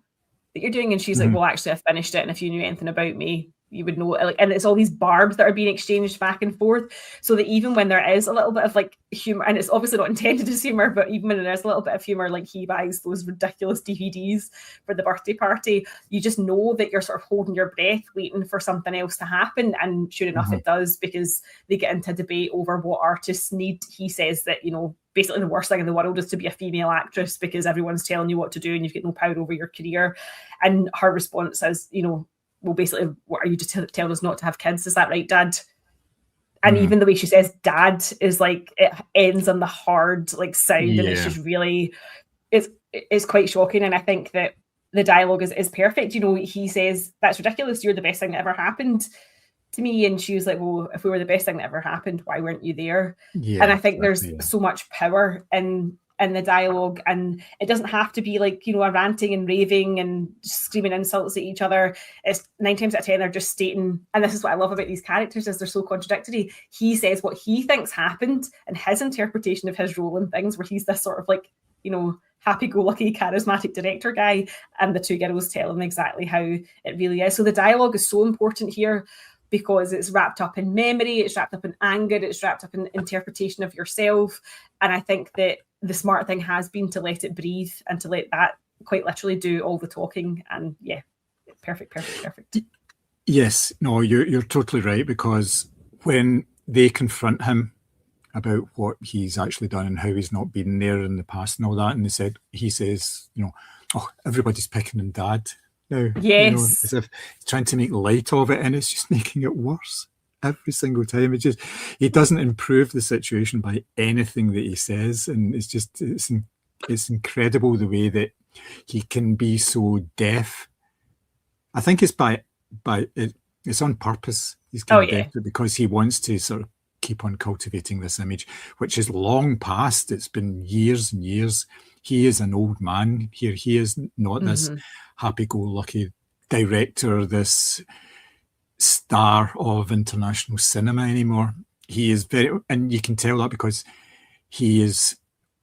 that you're doing. And she's like, well, actually, I finished it. And if you knew anything about me, you would know. Like, and it's all these barbs that are being exchanged back and forth, so that even when there is a little bit of like humor, and it's obviously not intended as humor, but even when there is a little bit of humor, like he buys those ridiculous DVDs for the birthday party, you just know that you're sort of holding your breath waiting for something else to happen. And sure enough, it does, because they get into debate over what artists need. He says that, you know, basically the worst thing in the world is to be a female actress, because everyone's telling you what to do and you've got no power over your career. And her response is, you know, well, basically, what are you just telling us not to have kids? Is that right, Dad? And even the way she says Dad is like, it ends on the hard like sound, and it's just really, it's quite shocking. And I think that the dialogue is perfect. You know, he says, that's ridiculous, you're the best thing that ever happened to me. And she was like, well, if we were the best thing that ever happened, why weren't you there? And I think there's so much power in the dialogue, and it doesn't have to be like, you know, a ranting and raving and screaming insults at each other. It's 9 times out of 10 they're just stating, and this is what I love about these characters, is they're so contradictory. He says what he thinks happened and his interpretation of his role in things, where he's this sort of like, you know, happy-go-lucky charismatic director guy, and the two girls tell him exactly how it really is. So the dialogue is so important here, because it's wrapped up in memory, it's wrapped up in anger, it's wrapped up in interpretation of yourself. And I think that the smart thing has been to let it breathe and to let that quite literally do all the talking. And yeah, perfect. Yes, no, you're totally right, because when they confront him about what he's actually done and how he's not been there in the past and all that, and he says, you know, oh, everybody's picking on Dad. now, Yes. as if he's trying to make light of it, and it's just making it worse every single time. He doesn't improve the situation by anything that he says, and it's incredible the way that he can be so deaf. I think it's it's on purpose. He's kind of deaf because he wants to sort of keep on cultivating this image, which is long past. It's been years and years. He is an old man here. He is not this happy-go-lucky director, this star of international cinema anymore. He is and you can tell that because he is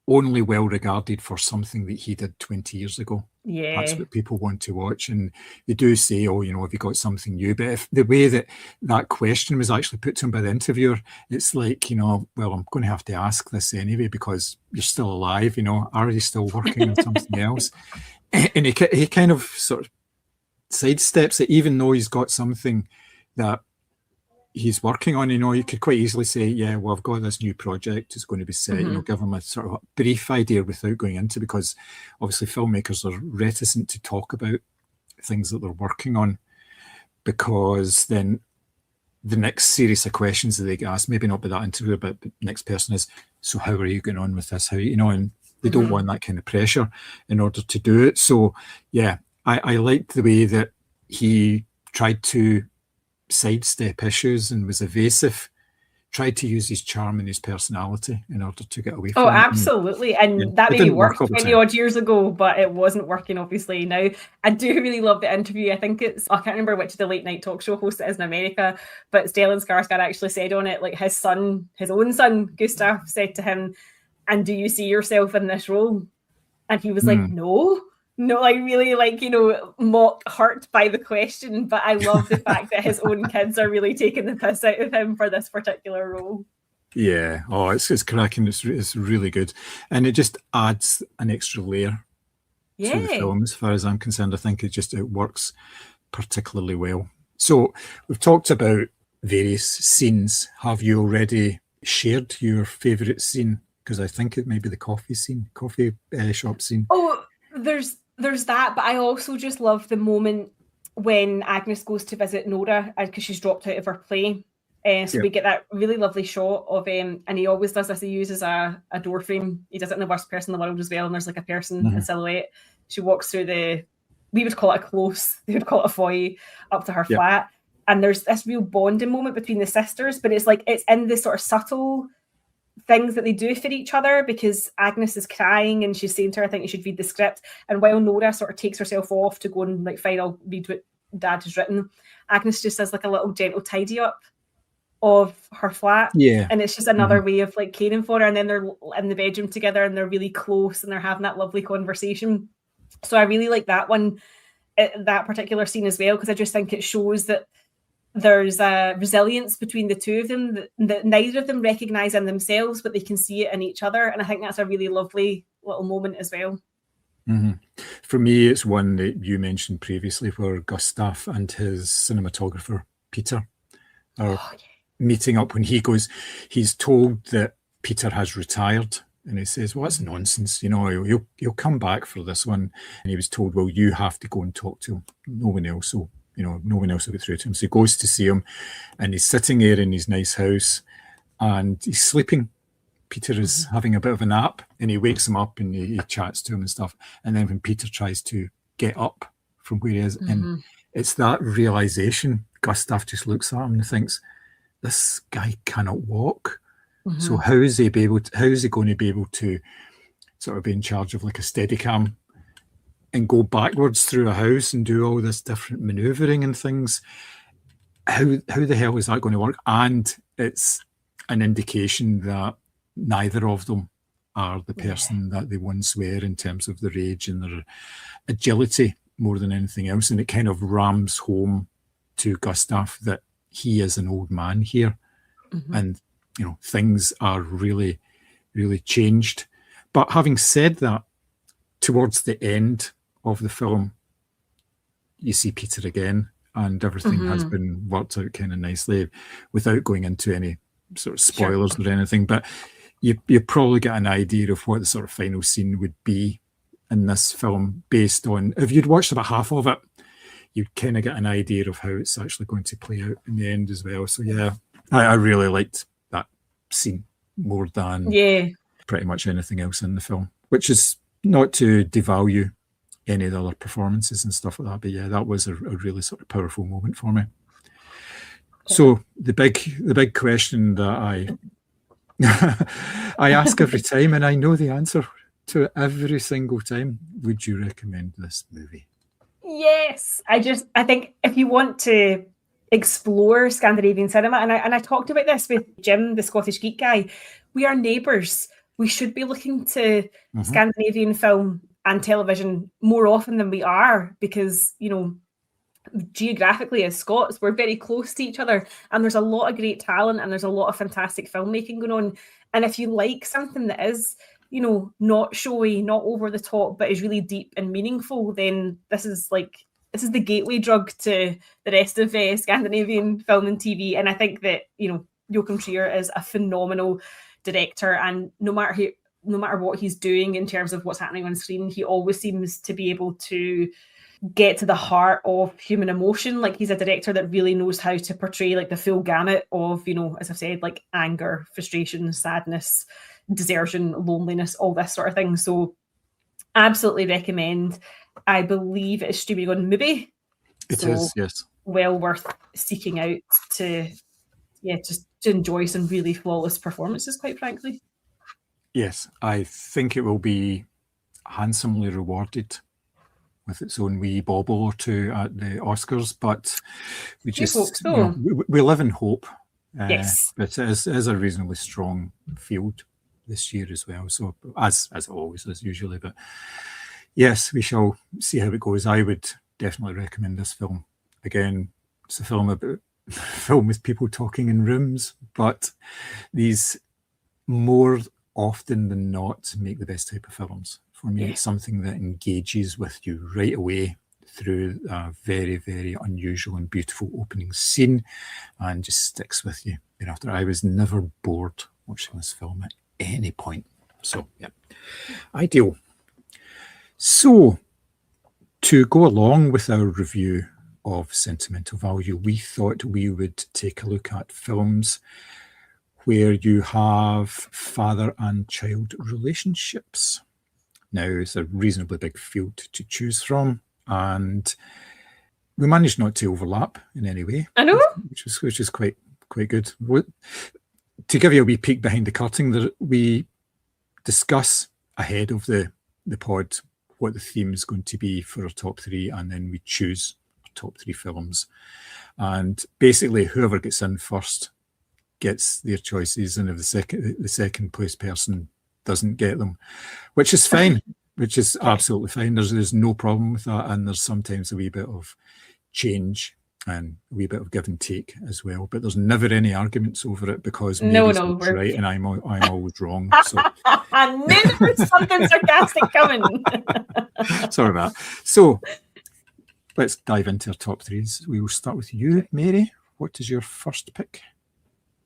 only well regarded for something that he did 20 years ago. Yeah. That's what people want to watch. And they do say, oh, have you got something new? But if the way that question was actually put to him by the interviewer, it's like, well, I'm going to have to ask this anyway because you're still alive, are you still working on something else? And he kind of sort of sidesteps it, even though he's got something that he's working on. You could quite easily say, yeah, well, I've got this new project, it's going to be set, give him a sort of brief idea without going into, because obviously filmmakers are reticent to talk about things that they're working on, because then the next series of questions that they get asked, maybe not by that interviewer, but the next person is, so how are you going on with this? And they don't want that kind of pressure in order to do it. So yeah, I liked the way that he tried to sidestep issues and was evasive, tried to use his charm and his personality in order to get away from it. Absolutely. And that maybe worked 20 odd years ago, but it wasn't working obviously now. I do really love the interview. I think I can't remember which of the late night talk show hosts it is in America, but Stellan Skarsgård actually said on it, like his own son, Gustav, said to him, and do you see yourself in this role? And he was like, no, like really mock hurt by the question. But I love the fact that his own kids are really taking the piss out of him for this particular role. Yeah. Oh, it's cracking. It's really good. And it just adds an extra layer to the film, as far as I'm concerned. I think it works particularly well. So we've talked about various scenes. Have you already shared your favourite scene? Because I think it may be the coffee shop scene. Oh, there's that, but I also just love the moment when Agnes goes to visit Nora because she's dropped out of her play. We get that really lovely shot of and he always does this. He uses a door frame. He does it in The Worst Person in the World as well. And there's like a person in silhouette. She walks through we would call it a close. They would call it a foyer up to her flat. And there's this real bonding moment between the sisters, but it's like it's in this sort of subtle things that they do for each other, because Agnes is crying and she's saying to her, I think you should read the script. And while Nora sort of takes herself off to go and like, fine, I'll read what Dad has written, Agnes just does like a little gentle tidy up of her flat. Yeah. And it's just another way of like caring for her. And then they're in the bedroom together and they're really close and they're having that lovely conversation. So I really like that one, that particular scene as well, because I just think it shows that there's a resilience between the two of them that neither of them recognise in themselves, but they can see it in each other. And I think that's a really lovely little moment as well. For me, it's one that you mentioned previously, where Gustav and his cinematographer, Peter, are meeting up when he's told that Peter has retired. And he says, well, that's nonsense. He'll come back for this one. And he was told, well, you have to go and talk to him. No one else will get through to him. So he goes to see him and he's sitting there in his nice house and he's sleeping. Peter is having a bit of a nap and he wakes him up and he chats to him and stuff. And then when Peter tries to get up from where he is, and it's that realization, Gustav just looks at him and thinks, this guy cannot walk. So how is he going to be able to sort of be in charge of like a Steadicam and go backwards through a house and do all this different manoeuvring and things? How the hell is that going to work? And it's an indication that neither of them are the person that they once were in terms of their age and their agility more than anything else. And it kind of rams home to Gustav that he is an old man here. And, things are really, really changed. But having said that, towards the end of the film, you see Peter again, and everything has been worked out kind of nicely without going into any sort of spoilers or anything. But you probably get an idea of what the sort of final scene would be in this film based on, if you'd watched about half of it, you kind of get an idea of how it's actually going to play out in the end as well. So yeah, I really liked that scene more than pretty much anything else in the film, which is not to devalue any of the other performances and stuff like that, but yeah, that was a really sort of powerful moment for me. So the big question that I ask every time, and I know the answer to it every single time: would you recommend this movie? Yes, I think if you want to explore Scandinavian cinema, and I talked about this with Jim, the Scottish geek guy, we are neighbours. We should be looking to Scandinavian film and television more often than we are, because, you know, geographically as Scots, we're very close to each other, and there's a lot of great talent and there's a lot of fantastic filmmaking going on. And if you like something that is, you know, not showy, not over the top, but is really deep and meaningful, then this is the gateway drug to the rest of Scandinavian film and TV. And I think that, you know, Joachim Trier is a phenomenal director, and no matter what he's doing in terms of what's happening on screen, he always seems to be able to get to the heart of human emotion. Like, he's a director that really knows how to portray like the full gamut of, you know, as I've said, like anger, frustration, sadness, desertion, loneliness, all this sort of thing. So absolutely recommend. I believe it's streaming on Mubi. It is, yes. Well worth seeking out to enjoy some really flawless performances, quite frankly. Yes, I think it will be handsomely rewarded with its own wee bauble or two at the Oscars, but we just hope so. we live in hope. Yes, but it is a reasonably strong field this year as well. So as it always is usually, but yes, we shall see how it goes. I would definitely recommend this film. Again, it's a film with people talking in rooms, but these more often than not make the best type of films. For me, it's something that engages with you right away through a very, very unusual and beautiful opening scene, and just sticks with you thereafter. I was never bored watching this film at any point. So, yeah, ideal. So, to go along with our review of Sentimental Value, we thought we would take a look at films where you have father and child relationships. Now, it's a reasonably big field to choose from, and we managed not to overlap in any way. I know, which is quite good. To give you a wee peek behind the curtain, we discuss ahead of the pod what the theme is going to be for our top three, and then we choose our top three films. And basically, whoever gets in first gets their choices, and if the second place person doesn't get them, which is fine, which is absolutely fine. There's no problem with that, and there's sometimes a wee bit of change and a wee bit of give and take as well. But there's never any arguments over it, because Mary's right and I'm always wrong. So I knew there was something sarcastic coming. Sorry about that. So let's dive into our top threes. We will start with you, Mary. What is your first pick?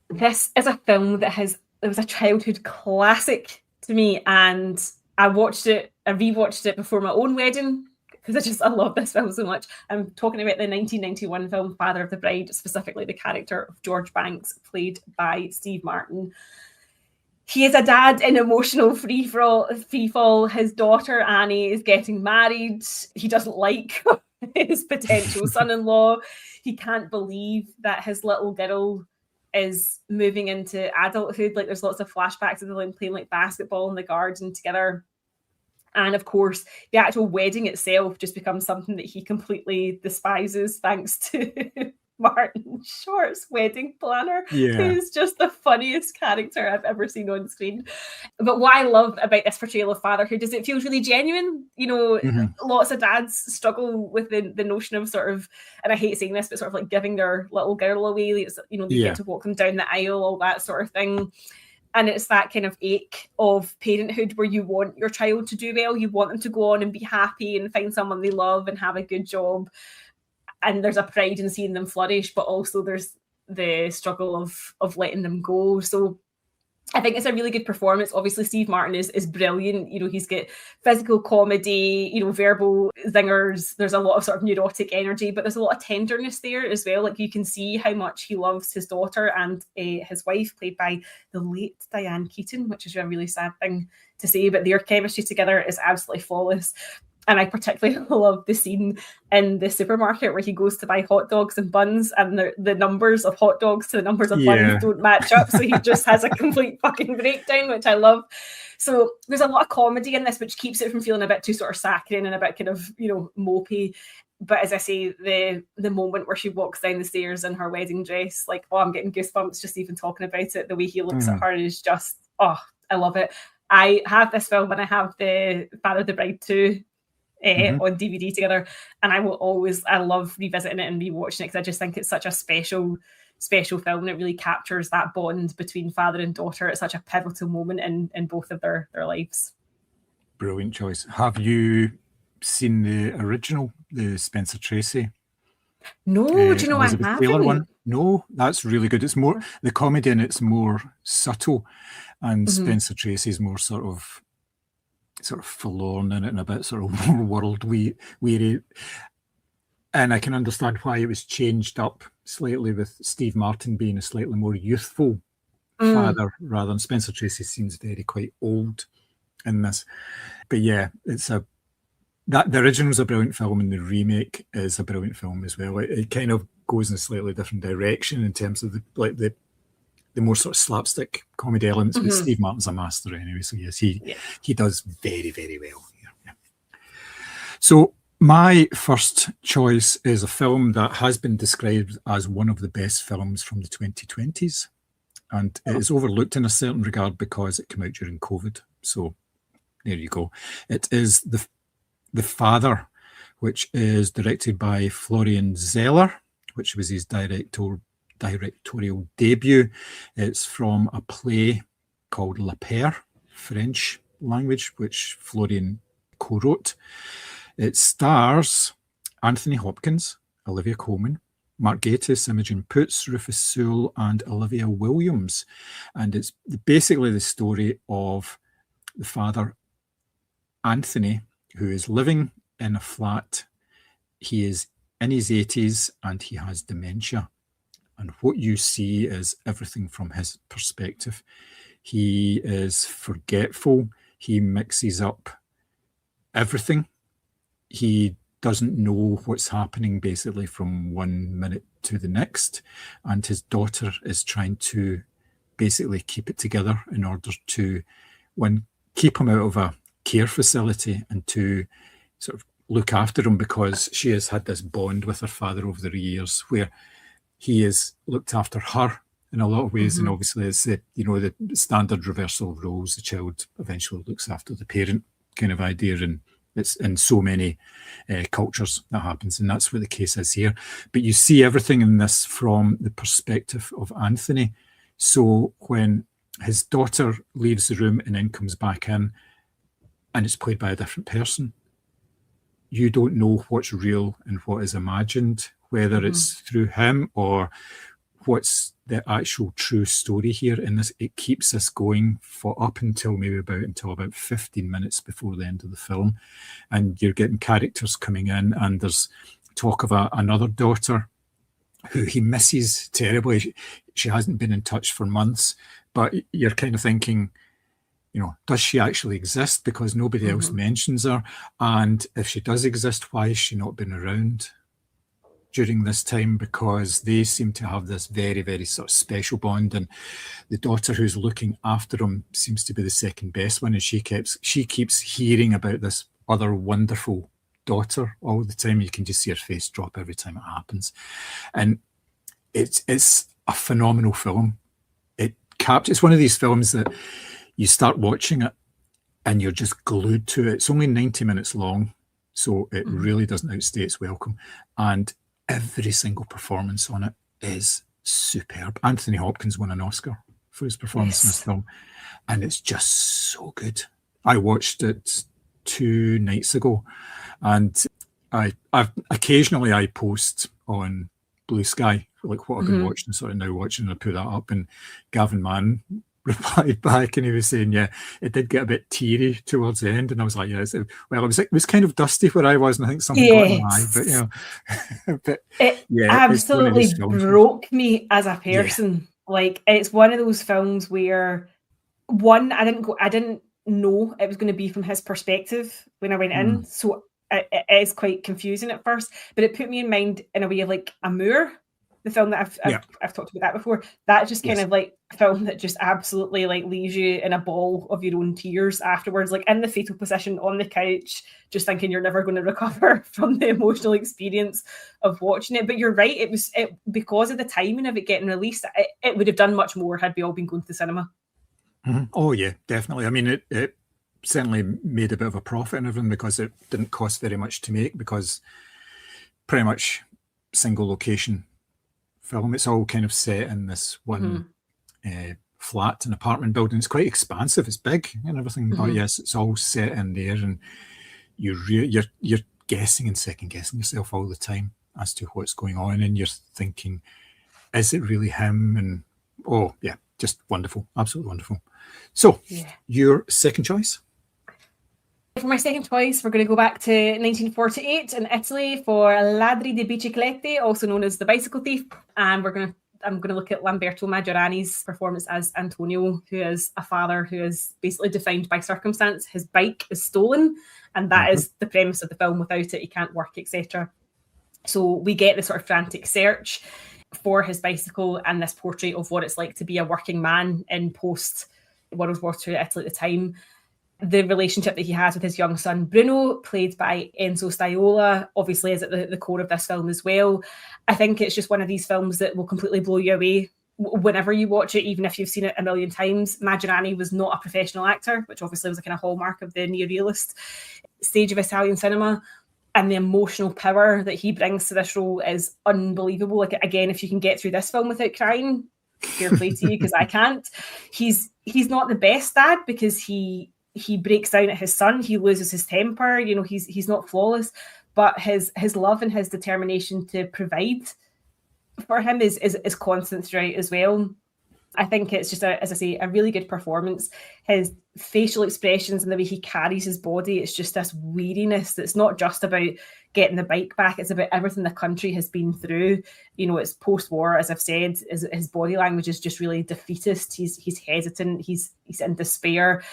This is a film that it was a childhood classic to me, and I rewatched it before my own wedding, because I love this film so much. I'm talking about the 1991 film Father of the Bride, specifically the character of George Banks, played by Steve Martin. He is a dad in emotional free fall. His daughter Annie is getting married. He doesn't like his potential son-in-law. He can't believe that his little girl is moving into adulthood. Like, there's lots of flashbacks of them playing like basketball in the garden together. And of course, the actual wedding itself just becomes something that he completely despises, thanks to Martin Short's wedding planner, who's just the funniest character I've ever seen on screen. But what I love about this portrayal of fatherhood is it feels really genuine. You know, lots of dads struggle with the notion of sort of, and I hate saying this, but sort of like giving their little girl away. It's, you know, they get to walk them down the aisle, all that sort of thing. And it's that kind of ache of parenthood where you want your child to do well. You want them to go on and be happy and find someone they love and have a good job. And there's a pride in seeing them flourish, but also there's the struggle of letting them go. So I think it's a really good performance. Obviously, Steve Martin is brilliant. You know, he's got physical comedy, you know, verbal zingers. There's a lot of sort of neurotic energy, but there's a lot of tenderness there as well. Like, you can see how much he loves his daughter and his wife, played by the late Diane Keaton, which is a really sad thing to say, but their chemistry together is absolutely flawless. And I particularly love the scene in the supermarket where he goes to buy hot dogs and buns, and the numbers of hot dogs to the numbers of buns don't match up. So he just has a complete fucking breakdown, which I love. So there's a lot of comedy in this, which keeps it from feeling a bit too sort of saccharine and a bit kind of, you know, mopey. But as I say, the moment where she walks down the stairs in her wedding dress, like, oh, I'm getting goosebumps just even talking about it. The way he looks at her is just, oh, I love it. I have this film and I have the Father of the Bride 2 on DVD together, and I love revisiting it and rewatching it, because I just think it's such a special film, and it really captures that bond between father and daughter at such a pivotal moment in both of their lives. Brilliant choice. Have you seen the original, the Spencer Tracy? No, do you know Elizabeth I Taylor haven't? one? No, that's really good. It's more, the comedy in it's more subtle, and Spencer Tracy's more sort of forlorn in it and a bit sort of more world weary. And I can understand why it was changed up slightly, with Steve Martin being a slightly more youthful father, rather than Spencer Tracy seems quite old in this. But yeah, the original's a brilliant film, and the remake is a brilliant film as well. It kind of goes in a slightly different direction in terms of the more sort of slapstick comedy elements, but Steve Martin's a master anyway, so yes, he does very, very well here. Yeah. So my first choice is a film that has been described as one of the best films from the 2020s, and it is overlooked in a certain regard because it came out during COVID. So there you go. It is The Father, which is directed by Florian Zeller, which was his directorial debut. It's from a play called La Père, French language, which Florian co-wrote. It stars Anthony Hopkins, Olivia Colman, Mark Gatiss, Imogen Poots, Rufus Sewell, and Olivia Williams. And it's basically the story of the father, Anthony, who is living in a flat. He is in his 80s and he has dementia. And what you see is everything from his perspective. He is forgetful. He mixes up everything. He doesn't know what's happening basically from 1 minute to the next. And his daughter is trying to basically keep it together in order to, one, keep him out of a care facility, and to sort of look after him, because she has had this bond with her father over the years where he has looked after her in a lot of ways. And obviously it's the standard reversal of roles. The child eventually looks after the parent kind of idea, and it's in so many cultures that happens, and that's what the case is here. But you see everything in this from the perspective of Anthony. So when his daughter leaves the room and then comes back in, and it's played by a different person, you don't know what's real and what is imagined, whether it's through him or what's the actual true story here. And this, it keeps us going for up until about 15 minutes before the end of the film. And you're getting characters coming in, and there's talk of another daughter who he misses terribly. She hasn't been in touch for months, but you're kind of thinking, does she actually exist? Because nobody else mentions her. And if she does exist, why has she not been around during this time? Because they seem to have this very, very sort of special bond. And the daughter who's looking after him seems to be the second best one. And she keeps hearing about this other wonderful daughter all the time. You can just see her face drop every time it happens. And it's a phenomenal film. It's one of these films that you start watching it and you're just glued to it. It's only 90 minutes long, so it really doesn't outstay its welcome. And every single performance on it is superb. Anthony Hopkins won an Oscar for his performance in this film, and it's just so good. I watched it 2 nights ago, and I've occasionally I post on Blue Sky like what I've been watching, sort of now watching, and I put that up, and Gavin Mann replied back, and he was saying, yeah, it did get a bit teary towards the end. And I was like, yeah, well, it was kind of dusty where I was, and I think something got in my eye, but but it yeah, it's one of absolutely these films. broke me as a Yeah. person. Like, it's one of those films where, one, I didn't know it was going to be from his perspective when I went in, so it is quite confusing at first, but it put me in mind in a way of like Amour, the film that I've talked about that before. That just kind of like a film that just absolutely like leaves you in a ball of your own tears afterwards, like in the fetal position on the couch, just thinking you're never going to recover from the emotional experience of watching it. But you're right, it because of the timing of it getting released, it would have done much more had we all been going to the cinema. Mm-hmm. Oh yeah, definitely. I mean, it certainly made a bit of a profit and everything because it didn't cost very much to make, because pretty much single location film. It's all kind of set in this one flat, an apartment building. It's quite expansive. It's big and everything, but yes, it's all set in there, and you're guessing and second guessing yourself all the time as to what's going on, and you're thinking, is it really him? And oh yeah, just wonderful, absolutely wonderful. So your second choice? For my second choice, we're going to go back to 1948 in Italy for Ladri di Biciclette, also known as The Bicycle Thief. And I'm going to look at Lamberto Maggiorani's performance as Antonio, who is a father who is basically defined by circumstance. His bike is stolen, and that is the premise of the film. Without it, he can't work, etc. So we get the sort of frantic search for his bicycle and this portrait of what it's like to be a working man in post-World War II Italy at the time. The relationship that he has with his young son, Bruno, played by Enzo Staiola, obviously is at the core of this film as well. I think it's just one of these films that will completely blow you away whenever you watch it, even if you've seen it a million times. Maggiorani was not a professional actor, which obviously was a kind of hallmark of the neorealist stage of Italian cinema. And the emotional power that he brings to this role is unbelievable. Like, again, if you can get through this film without crying, fair play to you, because I can't. He's not the best dad, because he breaks down at his son. He loses his temper. You know, he's not flawless, but his love and his determination to provide for him is constant throughout as well. I think it's just, as I say, a really good performance. His facial expressions and the way he carries his body, it's just this weariness that's not just about getting the bike back. It's about everything the country has been through. You know, it's post-war, as I've said. His body language is just really defeatist. He's hesitant. He's in despair.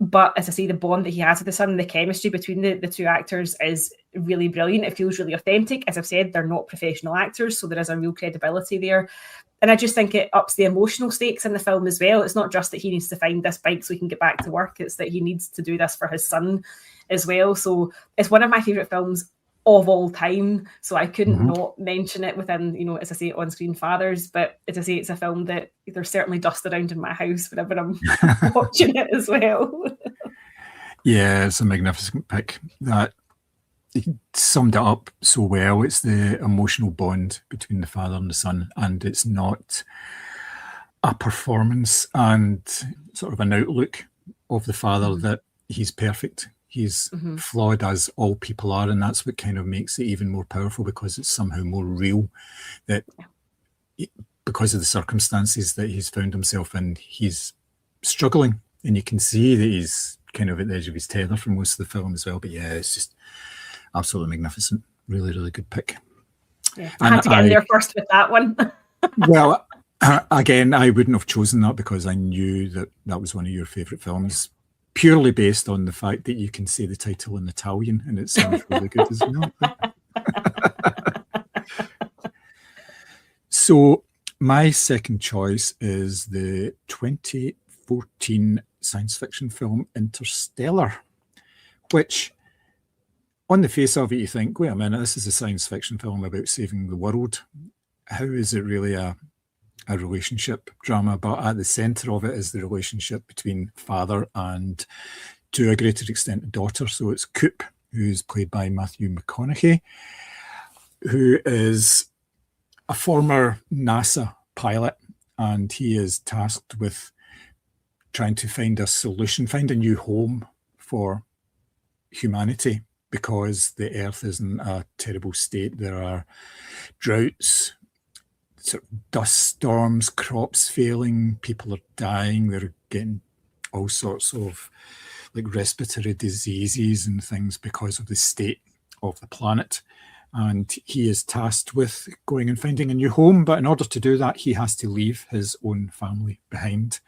But as I say, the bond that he has with the son, the chemistry between the two actors is really brilliant. It feels really authentic. As I've said, they're not professional actors, so there is a real credibility there. And I just think it ups the emotional stakes in the film as well. It's not just that he needs to find this bike so he can get back to work. It's that he needs to do this for his son as well. So it's one of my favourite films of all time. So I couldn't not mention it within, you know, as I say, On-Screen Fathers. But as I say, it's a film that there's certainly dust around in my house whenever I'm watching it as well. Yeah, it's a magnificent pick. That he summed it up so well. It's the emotional bond between the father and the son, and it's not a performance and sort of an outlook of the father that he's perfect. He's flawed, as all people are, and that's what kind of makes it even more powerful, because it's somehow more real. That because of the circumstances that he's found himself in, he's struggling, and you can see that he's kind of at the edge of his tether for most of the film as well. But yeah, it's just absolutely magnificent. Really, really good pick. Yeah, I had to get in there first with that one. Well, again, I wouldn't have chosen that because I knew that that was one of your favourite films, purely based on the fact that you can say the title in Italian and it sounds really good as well. So my second choice is the 2014 science fiction film Interstellar, which on the face of it, you think, wait a minute, this is a science fiction film about saving the world. How is it really a relationship drama? But at the centre of it is the relationship between father and, to a greater extent, a daughter. So it's Coop, who's played by Matthew McConaughey, who is a former NASA pilot, and he is tasked with trying to find a solution, find a new home for humanity, because the Earth is in a terrible state. There are droughts, sort of dust storms, crops failing, people are dying, they're getting all sorts of like respiratory diseases and things because of the state of the planet. And he is tasked with going and finding a new home. But in order to do that, he has to leave his own family behind.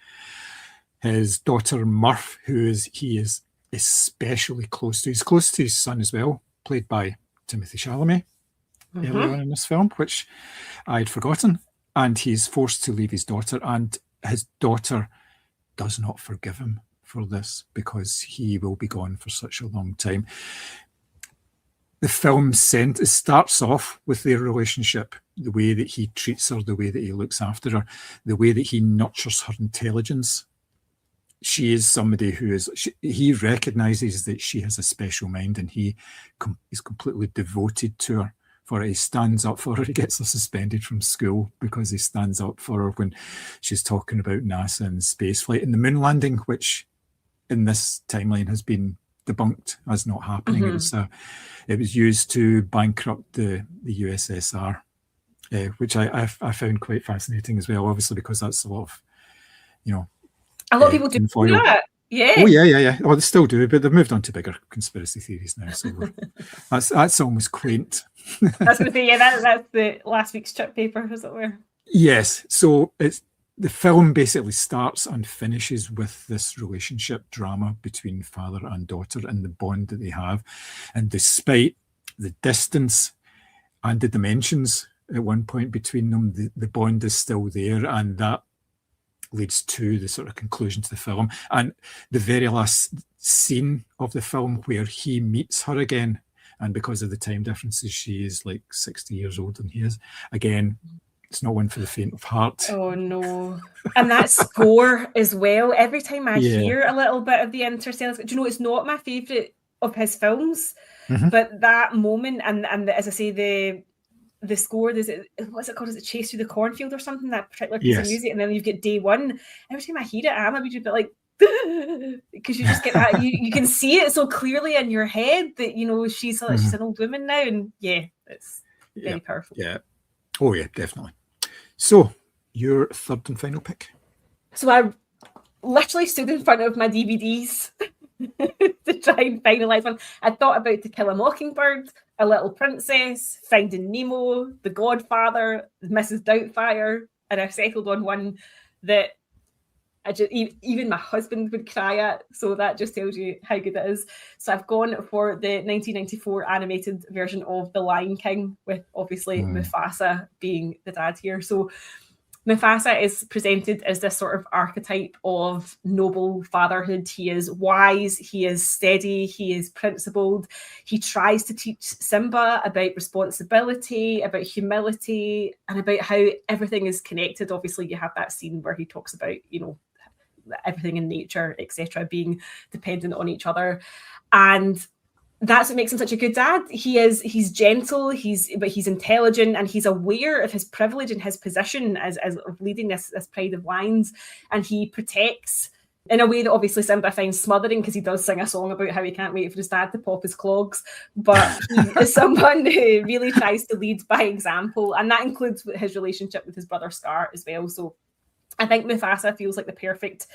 His daughter Murph, he is especially close to. He's close to his son as well, played by Timothy Chalamet earlier on in this film, which I'd forgotten. And he's forced to leave his daughter, and his daughter does not forgive him for this because he will be gone for such a long time. The film starts off with their relationship, the way that he treats her, the way that he looks after her, the way that he nurtures her intelligence. She is somebody he recognizes that she has a special mind, and he is completely devoted to her. For it. He stands up for her. He gets her suspended from school because he stands up for her when she's talking about NASA and spaceflight and the moon landing, which in this timeline has been debunked as not happening. It was used to bankrupt the USSR, which I found quite fascinating as well, obviously, because that's a lot of, a lot of people do that. Yeah. Oh, yeah. Oh, they still do, but they've moved on to bigger conspiracy theories now. So that's almost quaint. That's going to say, that's the last week's chip paper, as it were. Yes. So the film basically starts and finishes with this relationship drama between father and daughter and the bond that they have. And despite the distance and the dimensions at one point between them, the bond is still there, and that leads to the sort of conclusion to the film. And the very last scene of the film where he meets her again, and because of the time differences, she is like 60 years old than he is. Again, it's not one for the faint of heart. Oh, no. And that score as well. Every time I hear a little bit of the Interstellar, do you know, it's not my favourite of his films, but that moment, and as I say, the score, what's it called? Is it Chase Through the Cornfield or something? That particular piece of music, and then you've got Day One. Every time I hear it, I'm a wee bit like, because you just get that, you can see it so clearly in your head that she's an old woman now, and it's very powerful. Yeah. Oh yeah, definitely. So your third and final pick. So I literally stood in front of my DVDs to try and finalise one. I thought about To Kill a Mockingbird, A Little Princess, Finding Nemo, The Godfather, Mrs. Doubtfire, and I settled on one that even my husband would cry at. So that just tells you how good it is. So I've gone for the 1994 animated version of The Lion King, with obviously Mufasa being the dad here. So Mufasa is presented as this sort of archetype of noble fatherhood. He is wise, he is steady, he is principled. He tries to teach Simba about responsibility, about humility, and about how everything is connected. Obviously, you have that scene where he talks about, everything in nature, etc., being dependent on each other. And that's what makes him such a good dad. He's gentle, but he's intelligent, and he's aware of his privilege and his position as leading this Pride of Lions, and he protects in a way that obviously Simba finds smothering, because he does sing a song about how he can't wait for his dad to pop his clogs. But he is someone who really tries to lead by example, and that includes his relationship with his brother Scar as well. So I think Mufasa feels like the perfect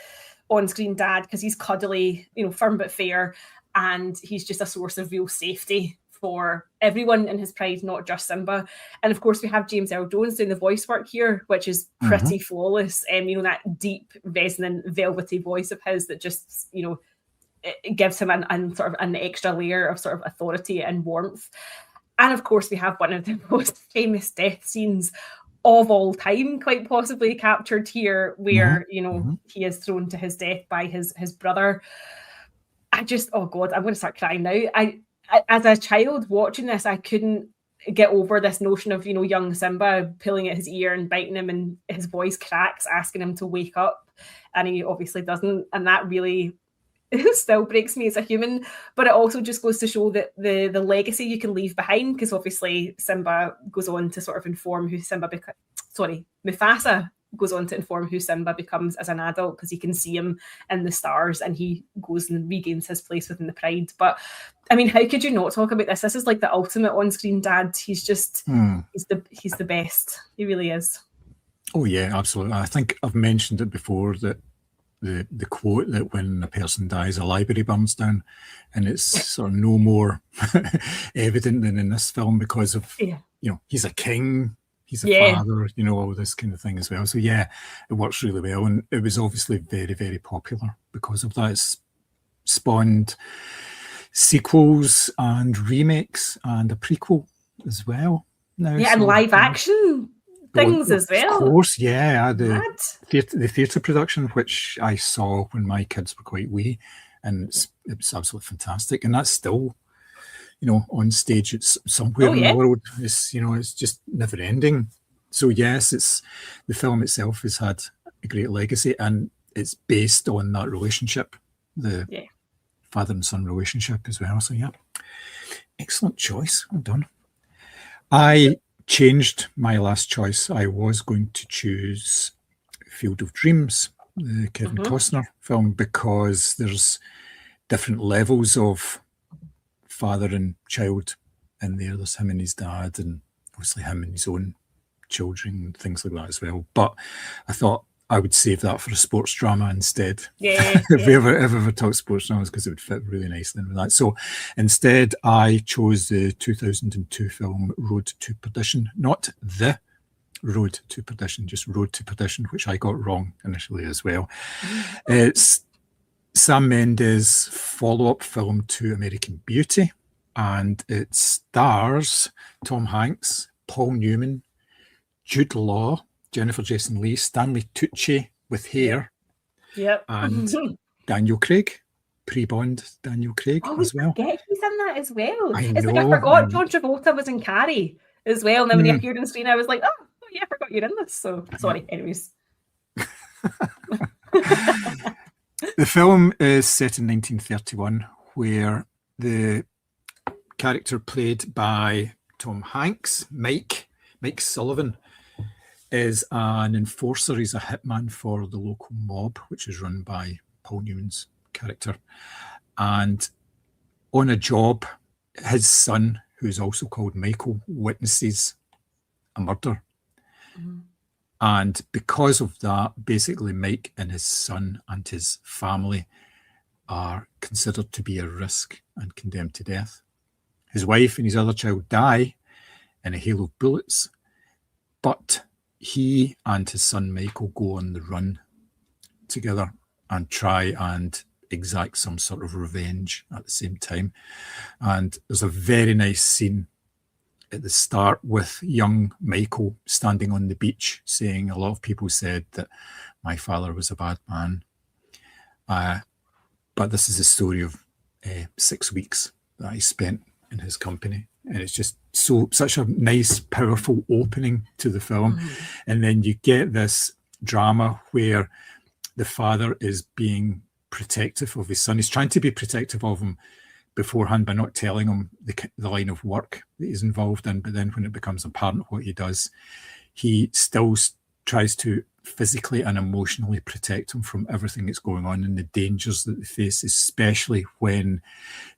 on-screen dad, because he's cuddly, firm but fair, and he's just a source of real safety for everyone in his pride, not just Simba. And of course, we have James Earl Jones doing the voice work here, which is pretty flawless. That deep, resonant, velvety voice of his that just, it gives him sort of an extra layer of sort of authority and warmth. And of course, we have one of the most famous death scenes of all time, quite possibly captured here, where he is thrown to his death by his brother. Oh God, I'm going to start crying now. I as a child watching this, I couldn't get over this notion of young Simba pulling at his ear and biting him, and his voice cracks, asking him to wake up, and he obviously doesn't, and that really still breaks me as a human. But it also just goes to show that the legacy you can leave behind, because obviously Simba goes on to sort of inform who Mufasa goes on to inform who Simba becomes as an adult, because he can see him in the stars and he goes and regains his place within the Pride. But I mean, how could you not talk about this? This is like the ultimate on-screen dad. He's just he's the best. He really is. Oh yeah, absolutely. I think I've mentioned it before, that the quote that when a person dies, a library burns down, and it's sort of no more evident than in this film, because of he's a king, he's a father, all this kind of thing as well. So yeah, it works really well, and it was obviously very, very popular because of that. It's spawned sequels and remakes and a prequel as well now. Yeah, and live action things as well. Of course, yeah. The theatre production, which I saw when my kids were quite wee, and it's absolutely fantastic. And that's still, on stage. It's somewhere in the world. It's it's just never ending. So yes, the film itself has had a great legacy, and it's based on that relationship, the father and son relationship as well. So yeah, excellent choice. Well done. I changed my last choice. I was going to choose Field of Dreams, the Kevin Costner film, because there's different levels of father and child in there. There's him and his dad, and obviously him and his own children, and things like that as well. But I thought I would save that for a sports drama instead. If we ever talk sports dramas, because it would fit really nicely in with that. So instead, I chose the 2002 film Road to Perdition, not The Road to Perdition, just Road to Perdition, which I got wrong initially as well. It's Sam Mendes' follow-up film to American Beauty, and it stars Tom Hanks, Paul Newman, Jude Law, Jennifer Jason Leigh, Stanley Tucci with hair, and Daniel Craig, pre-Bond Daniel Craig as well. He's in that as well. I forgot John Travolta was in Carrie as well. And then when he appeared on screen, I was like, oh yeah, I forgot you're in this. So sorry. Anyways. The film is set in 1931, where the character played by Tom Hanks, Mike Sullivan, is an enforcer. He's a hitman for the local mob, which is run by Paul Newman's character. And on a job, his son, who's also called Michael, witnesses a murder. And because of that, basically Mike and his son and his family are considered to be a risk and condemned to death. His wife and his other child die in a hail of bullets, but he and his son Michael go on the run together and try and exact some sort of revenge at the same time. And there's a very nice scene at the start with young Michael standing on the beach saying, a lot of people said that my father was a bad man, but this is a story of 6 weeks that I spent in his company. And it's just such a nice, powerful opening to the film. And then you get this drama where the father is being protective of his son. He's trying to be protective of him beforehand by not telling him the line of work that he's involved in. But then when it becomes apparent what he does, he still tries to physically and emotionally protect him from everything that's going on and the dangers that they face, especially when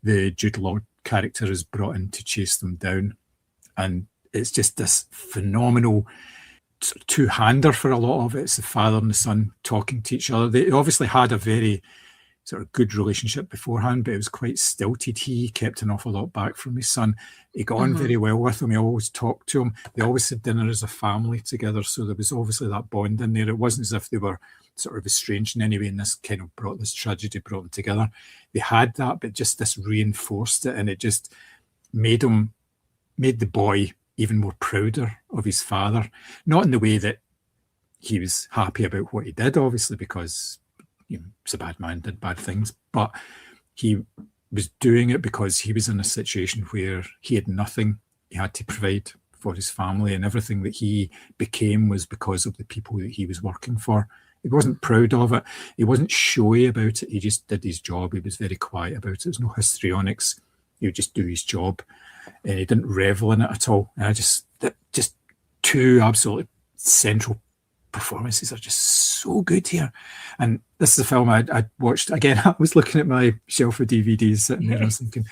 the Jude Law character is brought in to chase them down. And it's just this phenomenal two-hander for a lot of it. It's the father and the son talking to each other. They obviously had a very sort of good relationship beforehand, but it was quite stilted. He kept an awful lot back from his son. He got on very well with him. He always talked to him. They always had dinner as a family together. So there was obviously that bond in there. It wasn't as if they were sort of estranged in any way, and this kind of brought this tragedy brought them together. They had that, but just this reinforced it, and it just made the boy even more prouder of his father. Not in the way that he was happy about what he did, obviously, because he was a bad man, did bad things, but he was doing it because he was in a situation where he had nothing. He had to provide for his family, and everything that he became was because of the people that he was working for. He wasn't proud of it. He wasn't showy about it. He just did his job. He was very quiet about it. There's no histrionics. He would just do his job, and he didn't revel in it at all. And just two absolutely central performances are just so good here. And this is a film I watched again. I was looking at my shelf of DVDs sitting there, and I was thinking,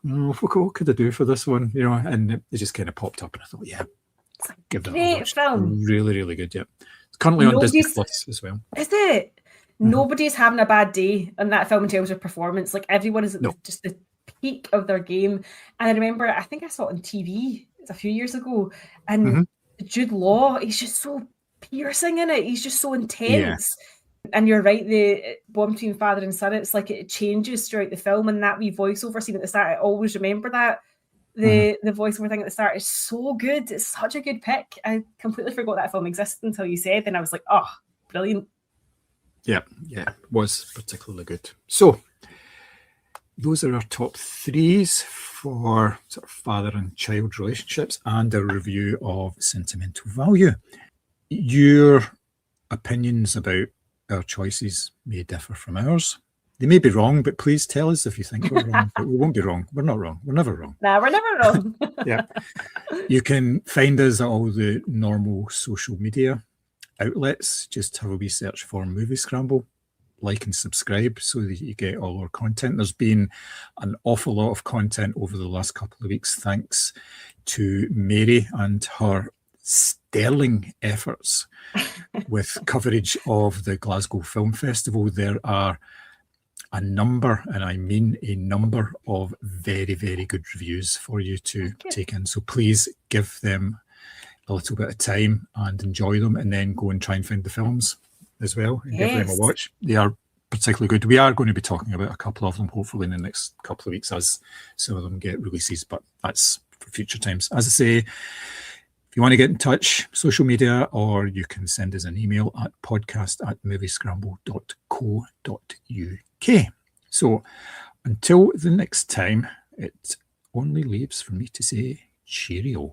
what could I do for this one? And it just kind of popped up, and I thought, yeah, give that a watch. Film. Really, really good. Yeah, it's currently on Disney Plus as well. Is it? Nobody's having a bad day on that film in terms of performance. Like, everyone is at just the peak of their game. And I remember, I think I saw it on TV a few years ago, and Jude Law, he's just so piercing in it. He's just so intense. Yeah. And you're right, the bond between father and son, it's like it changes throughout the film, and that wee voiceover scene at the start, I always remember that. The voiceover thing at the start is so good. It's such a good pick. I completely forgot that film existed until you said, and I was like, oh, brilliant. Yeah, it was particularly good. So those are our top threes for sort of father and child relationships and a review of Sentimental Value. Your opinions about our choices may differ from ours. They may be wrong, but please tell us if you think we're wrong. But we won't be wrong. We're not wrong. We're never wrong. Nah, we're never wrong. Yeah. You can find us at all the normal social media outlets. Just have a wee search for Moviescramble. Like and subscribe so that you get all our content. There's been an awful lot of content over the last couple of weeks, thanks to Mary and her sterling efforts with coverage of the Glasgow Film Festival. There are a number, and I mean a number, of very, very good reviews for you to take in. So please give them a little bit of time and enjoy them, and then go and try and find the films as well and give them a watch. They are particularly good. We are going to be talking about a couple of them hopefully in the next couple of weeks as some of them get releases, but that's for future times. As I say, if you want to get in touch, social media, or you can send us an email at podcast@moviescramble.co.uk. So until the next time, it only leaves for me to say cheerio.